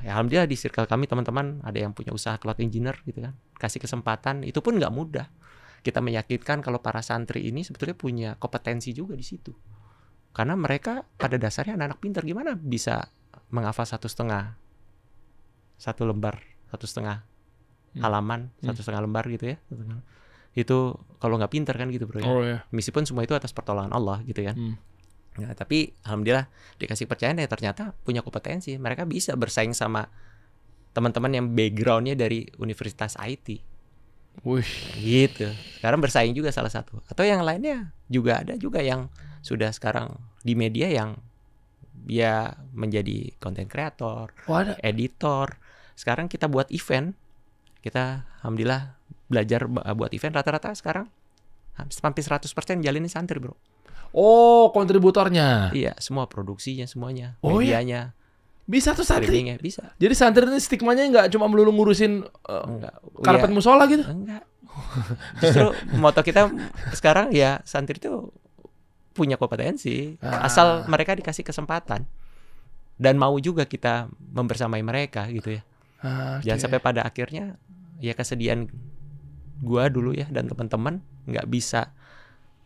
Ya alhamdulillah di circle kami teman-teman ada yang punya usaha cloud engineer gitu kan. Kasih kesempatan, itu pun nggak mudah. Kita meyakinkan kalau para santri ini sebetulnya punya kompetensi juga di situ. Karena mereka pada dasarnya anak-anak pintar, gimana bisa menghafal 1,5 lembar, 1,5 halaman, 1,5 lembar gitu ya. Itu kalau nggak pintar kan gitu, bro ya. Oh ya. Meskipun semua itu atas pertolongan Allah gitu kan. Nah, tapi alhamdulillah dikasih kepercayaan ya ternyata punya kompetensi. Mereka bisa bersaing sama teman-teman yang backgroundnya dari universitas IT. Wih. Gitu. Sekarang bersaing juga salah satu. Atau yang lainnya juga ada juga yang sudah sekarang di media yang ya menjadi content creator, Oh ada. editor. Sekarang kita buat event. Kita alhamdulillah belajar buat event rata-rata sekarang hampir 100% jalinin santri, bro. Oh kontributornya. Iya, semua produksinya semuanya, Oh, iya? medianya, Bisa tuh santri. streamingnya bisa. Jadi santri ini stigmanya nggak cuma melulu ngurusin Enggak. karpet Iya, musola gitu. enggak. Justru moto kita sekarang ya santri itu punya kompetensi, asal mereka dikasih kesempatan dan mau juga kita membersamai mereka gitu ya. Jangan sampai pada akhirnya ya kesedihan gua dulu ya dan teman-teman nggak bisa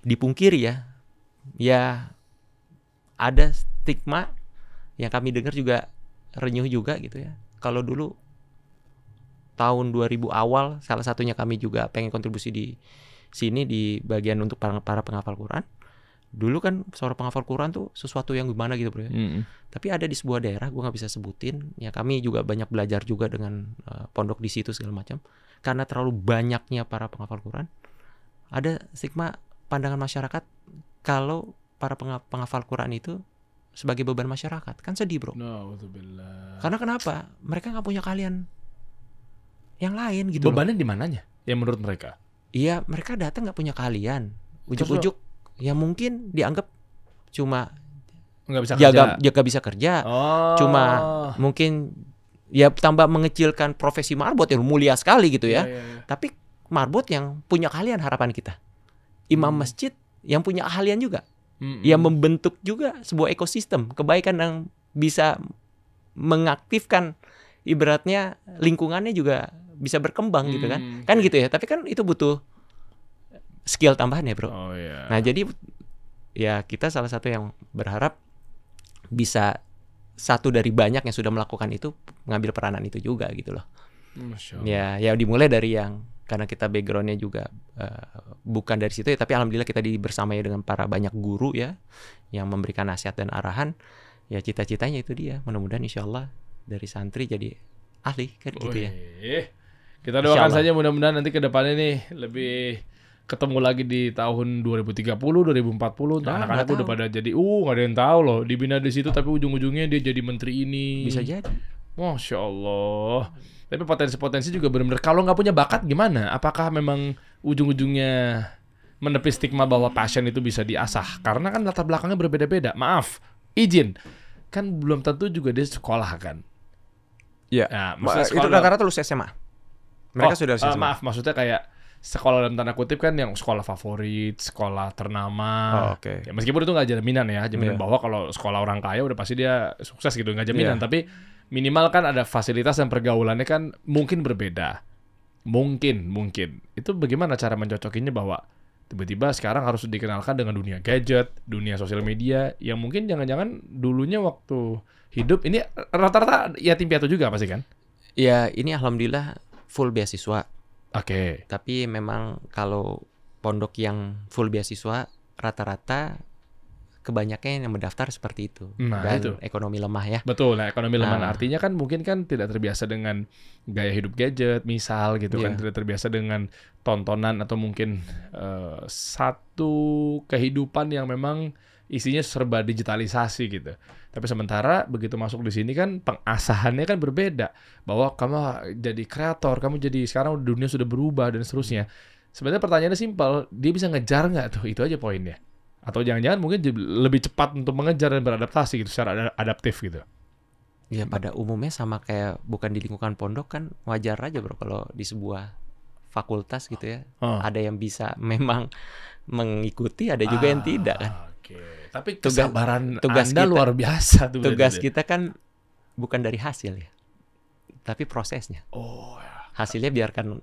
dipungkiri ya. Ya ada stigma yang kami dengar juga renyuh juga gitu ya. Kalau dulu tahun 2000 awal salah satunya kami juga pengen kontribusi di sini di bagian untuk para penghafal Quran. Dulu kan seorang penghafal Quran tuh sesuatu yang gimana gitu, bro ya. Tapi ada di sebuah daerah, gue nggak bisa sebutin. Ya kami juga banyak belajar juga dengan pondok di situ segala macam. Karena terlalu banyaknya para penghafal Quran, ada stigma pandangan masyarakat kalau para penghafal Quran itu sebagai beban masyarakat. Kan sedih, bro. Karena kenapa? Mereka nggak punya kalian yang lain gitu. Bebannya di mananya? Ya menurut mereka. Iya, mereka datang nggak punya kalian. Ujuk-ujuk, ya mungkin dianggap cuma Nggak bisa kerja. jaga bisa kerja. Oh. Cuma mungkin ya tambah mengecilkan profesi marbot yang mulia sekali gitu ya. Iya. Tapi marbot yang punya keahlian harapan kita. Imam masjid yang punya keahlian juga. Yang membentuk juga sebuah ekosistem kebaikan yang bisa mengaktifkan ibaratnya lingkungannya juga bisa berkembang gitu kan. Kan gitu ya. Tapi kan itu butuh skill tambahan ya, bro. Oh iya. Nah, jadi ya kita salah satu yang berharap bisa satu dari banyak yang sudah melakukan itu mengambil peranan itu juga gitu loh. Masya Allah. Ya dimulai dari yang karena kita backgroundnya juga bukan dari situ ya, tapi alhamdulillah kita bersamanya dengan para banyak guru ya yang memberikan nasihat dan arahan. Ya cita-citanya itu dia, mudah-mudahan insyaallah dari santri jadi ahli kan gitu ya. Kita doakan saja mudah-mudahan nanti ke depannya nih lebih ketemu lagi di tahun 2030, 2040. Anak-anak udah pada jadi nggak ada yang tahu loh, dibina di situ tapi ujung-ujungnya dia jadi menteri ini. Bisa jadi. Masya Allah. Tapi potensi-potensi juga benar-benar kalau nggak punya bakat gimana? Apakah memang ujung-ujungnya menepis stigma bahwa passion itu bisa diasah? Karena kan latar belakangnya berbeda-beda. Maaf, izin. Kan belum tentu juga dia sekolah kan. Iya. Nah, Itu rata-rata lulus SMA. Mereka sudah lulus SMA. Maaf, maksudnya kayak sekolah dalam tanda kutip kan yang sekolah favorit, sekolah ternama. Oke. Ya, meskipun itu nggak jaminan ya, jaminan bahwa kalau sekolah orang kaya udah pasti dia sukses gitu, nggak jaminan. Tapi minimal kan ada fasilitas dan pergaulannya kan mungkin berbeda. Mungkin. Itu bagaimana cara mencocokinya bahwa tiba-tiba sekarang harus dikenalkan dengan dunia gadget, dunia sosial media, yang mungkin jangan-jangan dulunya waktu hidup, ini rata-rata yatim piatu juga pasti kan? Ya ini alhamdulillah full beasiswa. Oke. Tapi memang kalau pondok yang full beasiswa, rata-rata kebanyakan yang mendaftar seperti itu. Nah, dan itu. Ekonomi lemah ya. Betul, nah ekonomi lemah. Nah. Artinya kan mungkin kan tidak terbiasa dengan gaya hidup gadget, misal gitu kan. Tidak terbiasa dengan tontonan atau mungkin satu kehidupan yang memang isinya serba digitalisasi gitu. Tapi sementara begitu masuk di sini kan pengasahannya kan berbeda. Bahwa kamu jadi kreator, kamu jadi sekarang dunia sudah berubah dan seterusnya. Sebenarnya pertanyaannya simpel, dia bisa ngejar nggak tuh? Itu aja poinnya. Atau jangan-jangan mungkin lebih cepat untuk mengejar dan beradaptasi gitu secara adaptif gitu. Ya pada umumnya sama kayak bukan di lingkungan pondok kan wajar aja bro kalau di sebuah fakultas gitu ya. Ada yang bisa memang mengikuti, ada juga yang tidak kan. Oke. Tapi kesabaran Anda kita, luar biasa tuh. Tugas kita kan bukan dari hasil ya, tapi prosesnya. Hasilnya biarkan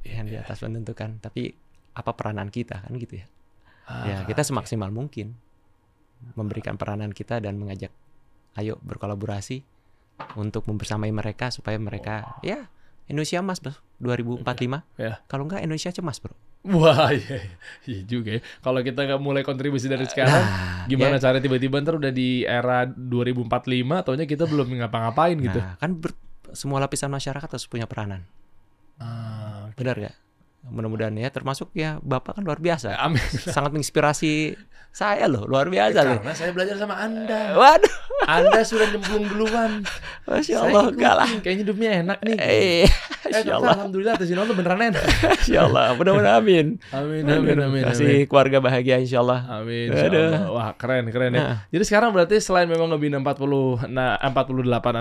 yang di atas menentukan. Tapi apa peranan kita kan gitu ya. Ya kita semaksimal mungkin memberikan peranan kita dan mengajak ayo berkolaborasi untuk membersamai mereka supaya mereka ya Indonesia emas bro 2045 kalau enggak Indonesia cemas bro. Wah iya juga ya. Kalau kita nggak mulai kontribusi dari sekarang gimana cara tiba-tiba ntar udah di era 2045 taunya kita belum ngapa-ngapain gitu. Kan semua lapisan masyarakat harus punya peranan. Benar gak? Mudah-mudahan ya, termasuk ya Bapak kan luar biasa. Amin. Sangat menginspirasi saya loh, luar biasa loh. Karena saya belajar sama Anda. Waduh. Anda sudah nyemplung duluan. Masya Allah, enggak lah. Kayaknya hidupnya enak nih. Insya Allah. Alhamdulillah atas Allah beneran enak. Insya Allah, mudah-mudahan amin. Amin. Kasih keluarga bahagia insya Allah. Amin. Insya Allah. Wah keren ya. Jadi sekarang berarti selain memang ngebina 48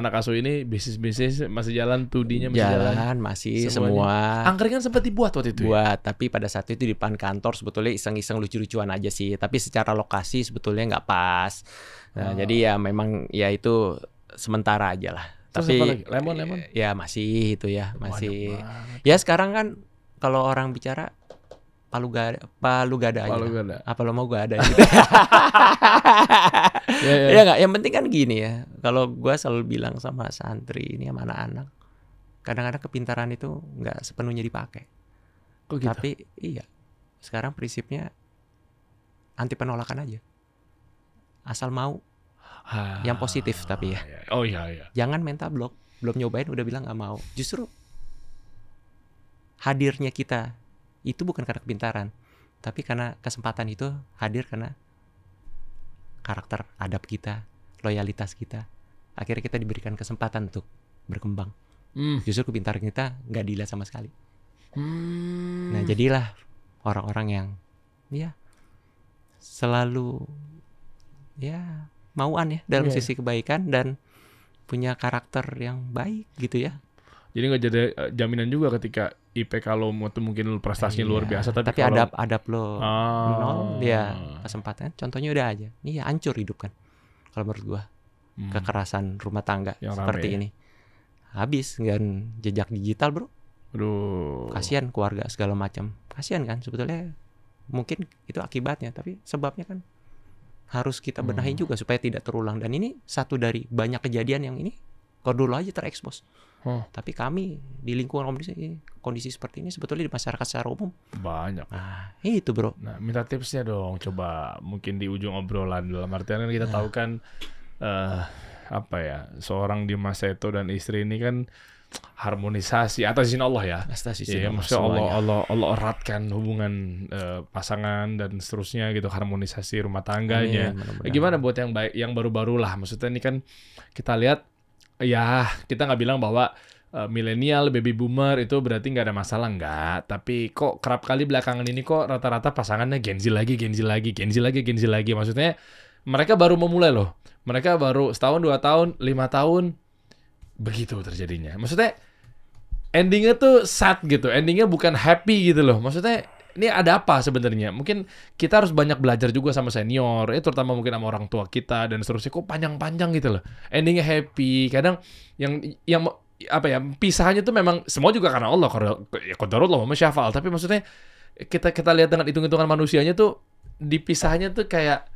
anak asuh ini, bisnis masih jalan, 2D-nya masih jalan. Masih semua. Angkringan sempat dibuat waktu itu. Tapi pada saat itu di depan kantor sebetulnya iseng-iseng lucu-lucuan aja sih. Tapi secara lokasi sebetulnya nggak pas. Nah, jadi ya memang ya itu sementara aja lah. Terus tapi apa lagi? Lemon ya masih itu ya masih. Ya sekarang kan kalau orang bicara palu gada aja. Apa lo mau gua ada gitu. Ya nggak. Yang penting kan gini ya. Kalau gua selalu bilang sama santri ini sama anak-anak, kadang-kadang kepintaran itu nggak sepenuhnya dipakai. Gitu? Tapi iya, sekarang prinsipnya anti penolakan aja. Asal mau yang positif tapi ya. Oh iya. Jangan mental block. Belum nyobain udah bilang nggak mau. Justru hadirnya kita itu bukan karena kepintaran, tapi karena kesempatan itu hadir karena karakter, adab kita, loyalitas kita. Akhirnya kita diberikan kesempatan untuk berkembang. Justru kepintaran kita nggak dilihat sama sekali. Nah jadilah orang-orang yang ya selalu ya mauan ya dalam sisi kebaikan dan punya karakter yang baik gitu ya. Jadi nggak jadi jaminan juga ketika IPK lo mungkin prestasinya luar biasa tapi kalau adab lo nol ya kesempatan contohnya udah aja. Iya hancur hidup kan kalau menurut gua. Kekerasan rumah tangga yang seperti ini habis kan jejak digital bro. Aduh. Kasihan keluarga segala macam. Kasihan kan sebetulnya mungkin itu akibatnya tapi sebabnya kan harus kita benahi juga supaya tidak terulang dan ini satu dari banyak kejadian yang ini kalau dulu aja terekspos. Tapi kami di lingkungan kondisi seperti ini sebetulnya di masyarakat secara umum Banyak. nah itu bro. Nah, minta tipsnya dong. Coba mungkin di ujung obrolan, dalam artian kan kita tahu kan apa ya, seorang Dimas Seto dan istri ini kan harmonisasi atas izin Allah ya. Iya, maksudnya Allah eratkan hubungan pasangan dan seterusnya gitu, harmonisasi rumah tangganya. Gimana buat yang baik, yang baru-baru lah, maksudnya ini kan kita lihat ya, kita nggak bilang bahwa milenial, baby boomer itu berarti nggak ada masalah, nggak. Tapi kok kerap kali belakangan ini kok rata-rata pasangannya Gen Z lagi. Maksudnya mereka baru memulai loh. Mereka baru setahun, 2 tahun, 5 tahun, begitu terjadinya. Maksudnya endingnya tuh sad gitu. Endingnya bukan happy gitu loh. Maksudnya ini ada apa sebenarnya? Mungkin kita harus banyak belajar juga sama senior, terutama mungkin sama orang tua kita dan seterusnya. Kok panjang-panjang gitu loh. Endingnya happy. Kadang yang apa ya, pisahannya tuh memang semua juga karena Allah. Qadarullah wa masyafa'al. Tapi maksudnya kita lihat dengan hitung-hitungan manusianya tuh, dipisahnya tuh kayak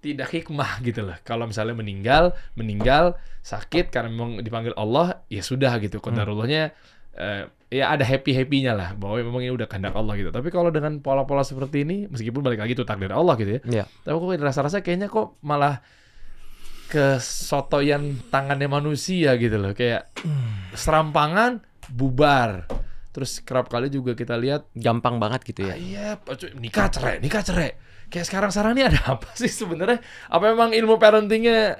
tidak hikmah gitu loh. Kalau misalnya meninggal sakit karena memang dipanggil Allah, ya sudah gitu. Qadarullahnya ya ada happy-happynya lah, bahwa memang ini udah kehendak Allah gitu. Tapi kalau dengan pola-pola seperti ini, meskipun balik lagi itu takdir Allah gitu ya, tapi kok rasa-rasa kayaknya kok malah kesotoyan tangannya manusia gitu loh. Kayak serampangan, bubar. Terus kerap kali juga kita lihat gampang banget gitu ya. Iya, nikah cerai. Kayak sekarang ini ada apa sih sebenarnya? Apa memang ilmu parentingnya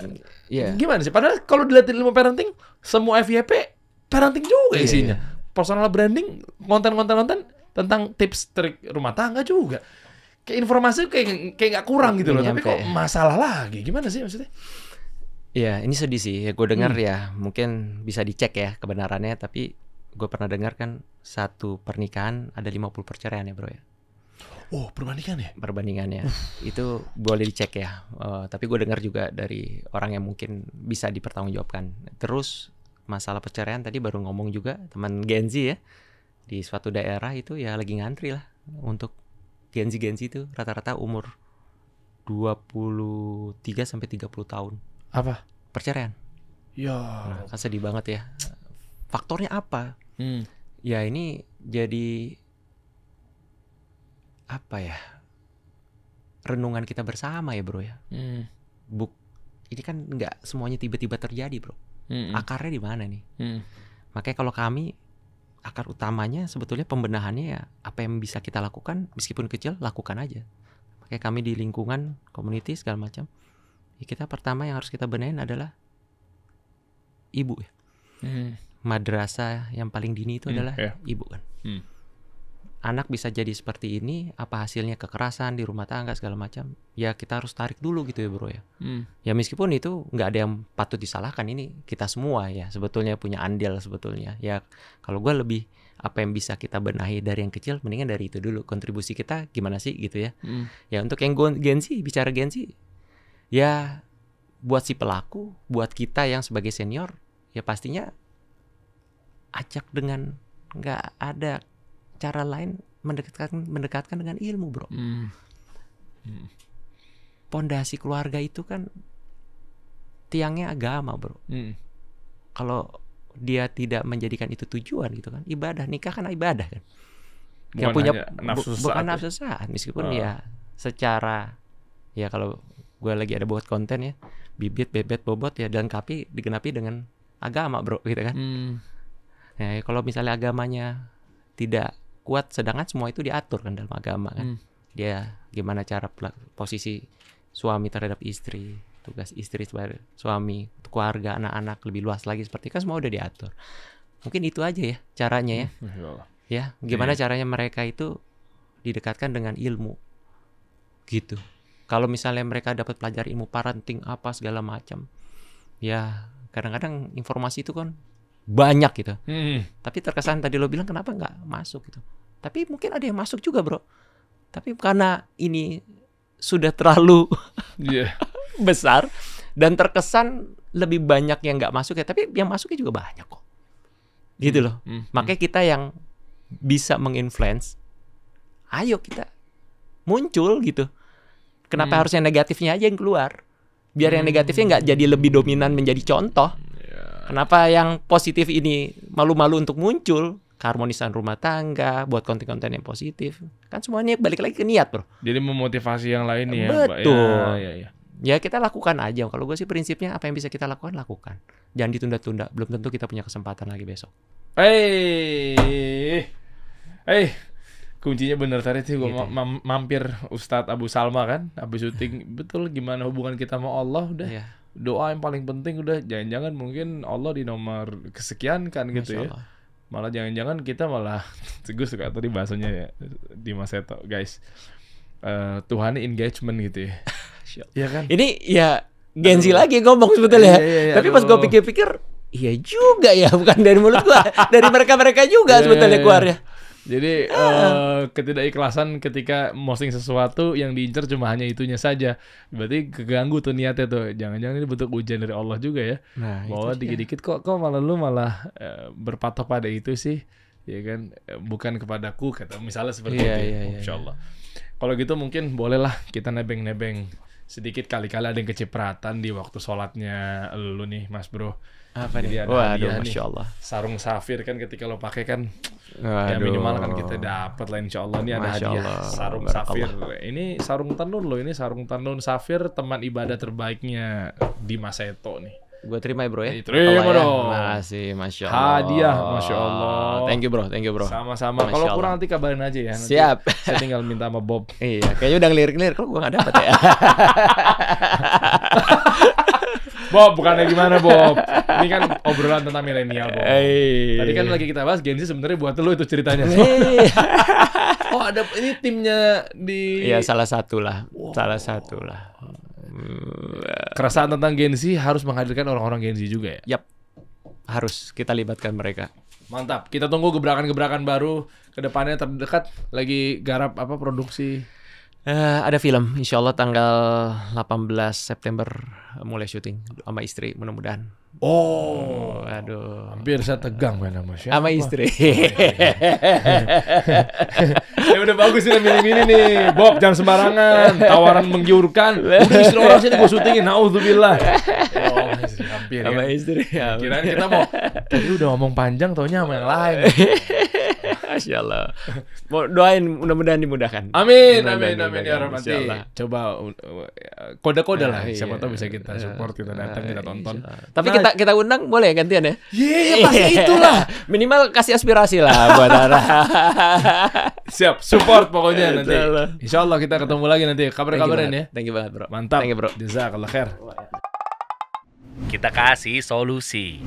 gimana sih? Padahal kalau dilihat ilmu parenting, semua FYP parenting juga isinya. Personal branding, konten tentang tips trik rumah tangga juga. Kayak informasi kayak nggak kurang gitu loh. Tapi kok masalah lagi? Gimana sih maksudnya? Ya, ini sedih sih. Gue dengar ya, mungkin bisa dicek ya kebenarannya. Tapi gue pernah dengar kan, satu pernikahan ada 50 perceraian ya bro ya. Oh, perbandingannya itu boleh dicek ya. Tapi gue dengar juga dari orang yang mungkin bisa dipertanggungjawabkan. Terus masalah perceraian tadi baru ngomong juga teman Gen Z ya, di suatu daerah itu ya lagi ngantri lah untuk Gen Z itu rata-rata umur 23 sampai 30 tahun. Apa? Perceraian. Ya, kan sedih banget ya. Faktornya apa? Ya ini jadi apa ya, renungan kita bersama ya bro ya. Ini kan nggak semuanya tiba-tiba terjadi bro. Akarnya di mana nih? Makanya kalau kami, akar utamanya sebetulnya pembenahannya ya apa yang bisa kita lakukan, meskipun kecil lakukan aja. Makanya kami di lingkungan community segala macam, ya kita pertama yang harus kita benahin adalah ibu ya. Madrasah yang paling dini itu adalah ibu kan. Anak bisa jadi seperti ini, apa hasilnya kekerasan di rumah tangga segala macam, ya kita harus tarik dulu gitu ya bro ya. Ya meskipun itu nggak ada yang patut disalahkan, ini kita semua ya sebetulnya punya andil sebetulnya. Ya kalau gue lebih apa yang bisa kita benahi dari yang kecil, mendingan dari itu dulu. Kontribusi kita gimana sih gitu ya. Ya untuk yang Gen Z, bicara Gen Z, ya buat si pelaku, buat kita yang sebagai senior, ya pastinya ajak dengan nggak ada cara lain mendekatkan dengan ilmu bro. Pondasi keluarga itu kan tiangnya agama bro. Kalau dia tidak menjadikan itu tujuan gitu kan, ibadah, nikah kan ibadah kan. Yang punya bukan nafsu sesaat, meskipun ya secara ya kalau gue lagi ada buat konten ya, bibit, bebet, bobot ya dilengkapi, digenapi dengan agama bro gitu kan. Ya kalau misalnya agamanya tidak kuat, sedangkan semua itu diatur kan dalam agama kan. Dia gimana cara posisi suami terhadap istri, tugas istri sebagai suami, keluarga, anak-anak lebih luas lagi, seperti kan semua udah diatur. Mungkin itu aja ya caranya ya. Ya, gimana caranya mereka itu didekatkan dengan ilmu. Gitu. Kalau misalnya mereka dapat pelajari ilmu parenting apa segala macam. Ya, kadang-kadang informasi itu kan banyak gitu. Tapi terkesan tadi lo bilang kenapa nggak masuk gitu. Tapi mungkin ada yang masuk juga bro. Tapi karena ini sudah terlalu besar dan terkesan lebih banyak yang nggak masuk ya. Tapi yang masuknya juga banyak kok. Gitu loh. Makanya kita yang bisa menginfluence, ayo kita muncul gitu. Kenapa harus yang negatifnya aja yang keluar? Biar yang negatifnya nggak jadi lebih dominan menjadi contoh. Kenapa yang positif ini malu-malu untuk muncul? Keharmonisan rumah tangga, buat konten-konten yang positif. Kan semuanya balik lagi ke niat, bro. Jadi memotivasi yang lain nih ya. Betul. Ya. Ya kita lakukan aja. Kalau gue sih prinsipnya apa yang bisa kita lakukan, lakukan. Jangan ditunda-tunda. Belum tentu kita punya kesempatan lagi besok. Kuncinya bener tadi sih gue Gitu. mampir Ustadz Abu Salma kan, habis syuting. Betul, gimana hubungan kita sama Allah udah. Iya. Doa yang paling penting udah, jangan-jangan mungkin Allah di nomor kesekian kan gitu Masya ya. Allah. Malah jangan-jangan kita malah gue suka tadi bahasanya ya di Mas Eto, guys. Tuhan engagement gitu ya. Iya kan? Ini ya Gen Z lagi ngomong sebetulnya. Iya, Tapi pas gue aduh. pikir-pikir, iya juga ya, bukan dari mulut gue, dari mereka-mereka juga sebetulnya keluarnya. Jadi ketidakikhlasan ketika posting sesuatu yang diincar cuma hanya itunya saja. Berarti keganggu tuh niatnya tuh. Jangan-jangan ini bentuk ujian dari Allah juga ya. Nah, Bahwa itu dia. dikit-dikit kok malah lu berpatok pada itu sih. Ya kan, bukan kepadaku kata misalnya seperti Iya, itu. iya, iya, Insyaallah. Kalau gitu mungkin bolehlah kita nebeng-nebeng sedikit, kali-kali ada yang kecipratan di waktu sholatnya lu nih Mas Bro. Apa Jadi nih? ada Waduh, hadiah nih. Masya Allah. Sarung safir kan ketika lo pakai kan ya Waduh. minimal kan kita dapat lah insya Allah. Ini ada Masya hadiah Allah. sarung Barakallah. safir. Ini sarung tenun loh, ini sarung tenun safir teman ibadah terbaiknya di Mas Eto nih. Gue terima ya bro ya. Terima Kalau ya, dong. Makasih, Masya Allah. Hadiah, Masya Allah. Thank you bro. Sama-sama. Masya Kalau Allah. kurang nanti kabarin aja ya. Nanti Siap. Saya tinggal minta sama Bob. Iya, kayaknya udah ngelirik-ngelirik. Kok gue gak dapet ya? Bob, bukannya gimana Bob? Ini kan obrolan tentang milenial Bob. Tadi kan Iya. lagi kita bahas Gen Z sebenarnya buat lu itu ceritanya. Oh ada ini timnya di. Iya, salah satu lah. Salah satu lah. Keresahan tentang Gen Z harus menghadirkan orang-orang Gen Z juga ya. Yap. Harus kita libatkan mereka. Mantap. Kita tunggu gebrakan-gebrakan baru ke depannya terdekat. Lagi garap apa produksi. Ada film, insya Allah tanggal 18 September mulai syuting sama istri, mudah-mudahan. Oh, Aduh. hampir saya tegang main sama siapa. Sama istri. Ya udah bagus nih milih-milih nih. Bob jangan sembarangan. Tawaran menggiurkan. Udah istri orang sini gue syutingin. Naudzubillah. Oh, istri hampir Sama ya. istri. Kirain kita mau tadi udah ngomong panjang taunya sama yang lain. Masya Allah. Mau doain mudah-mudahan dimudahkan. Amin Mudah-mudahan ya Rob. Insya Nanti Allah. coba kode-kode lah. Iya. Siapa tahu bisa kita support, kita datang, kita tonton. Tapi Nah, kita undang boleh gantian ya? iya pasti itulah. Minimal kasih aspirasi lah buat Ara. Siap, support pokoknya nanti. Insyaallah. Insyaallah kita ketemu lagi nanti. Kabar-kabarin ya. Thank you banget bro. Mantap. Thank you bro. Jazakallah khair. Kita kasih solusi.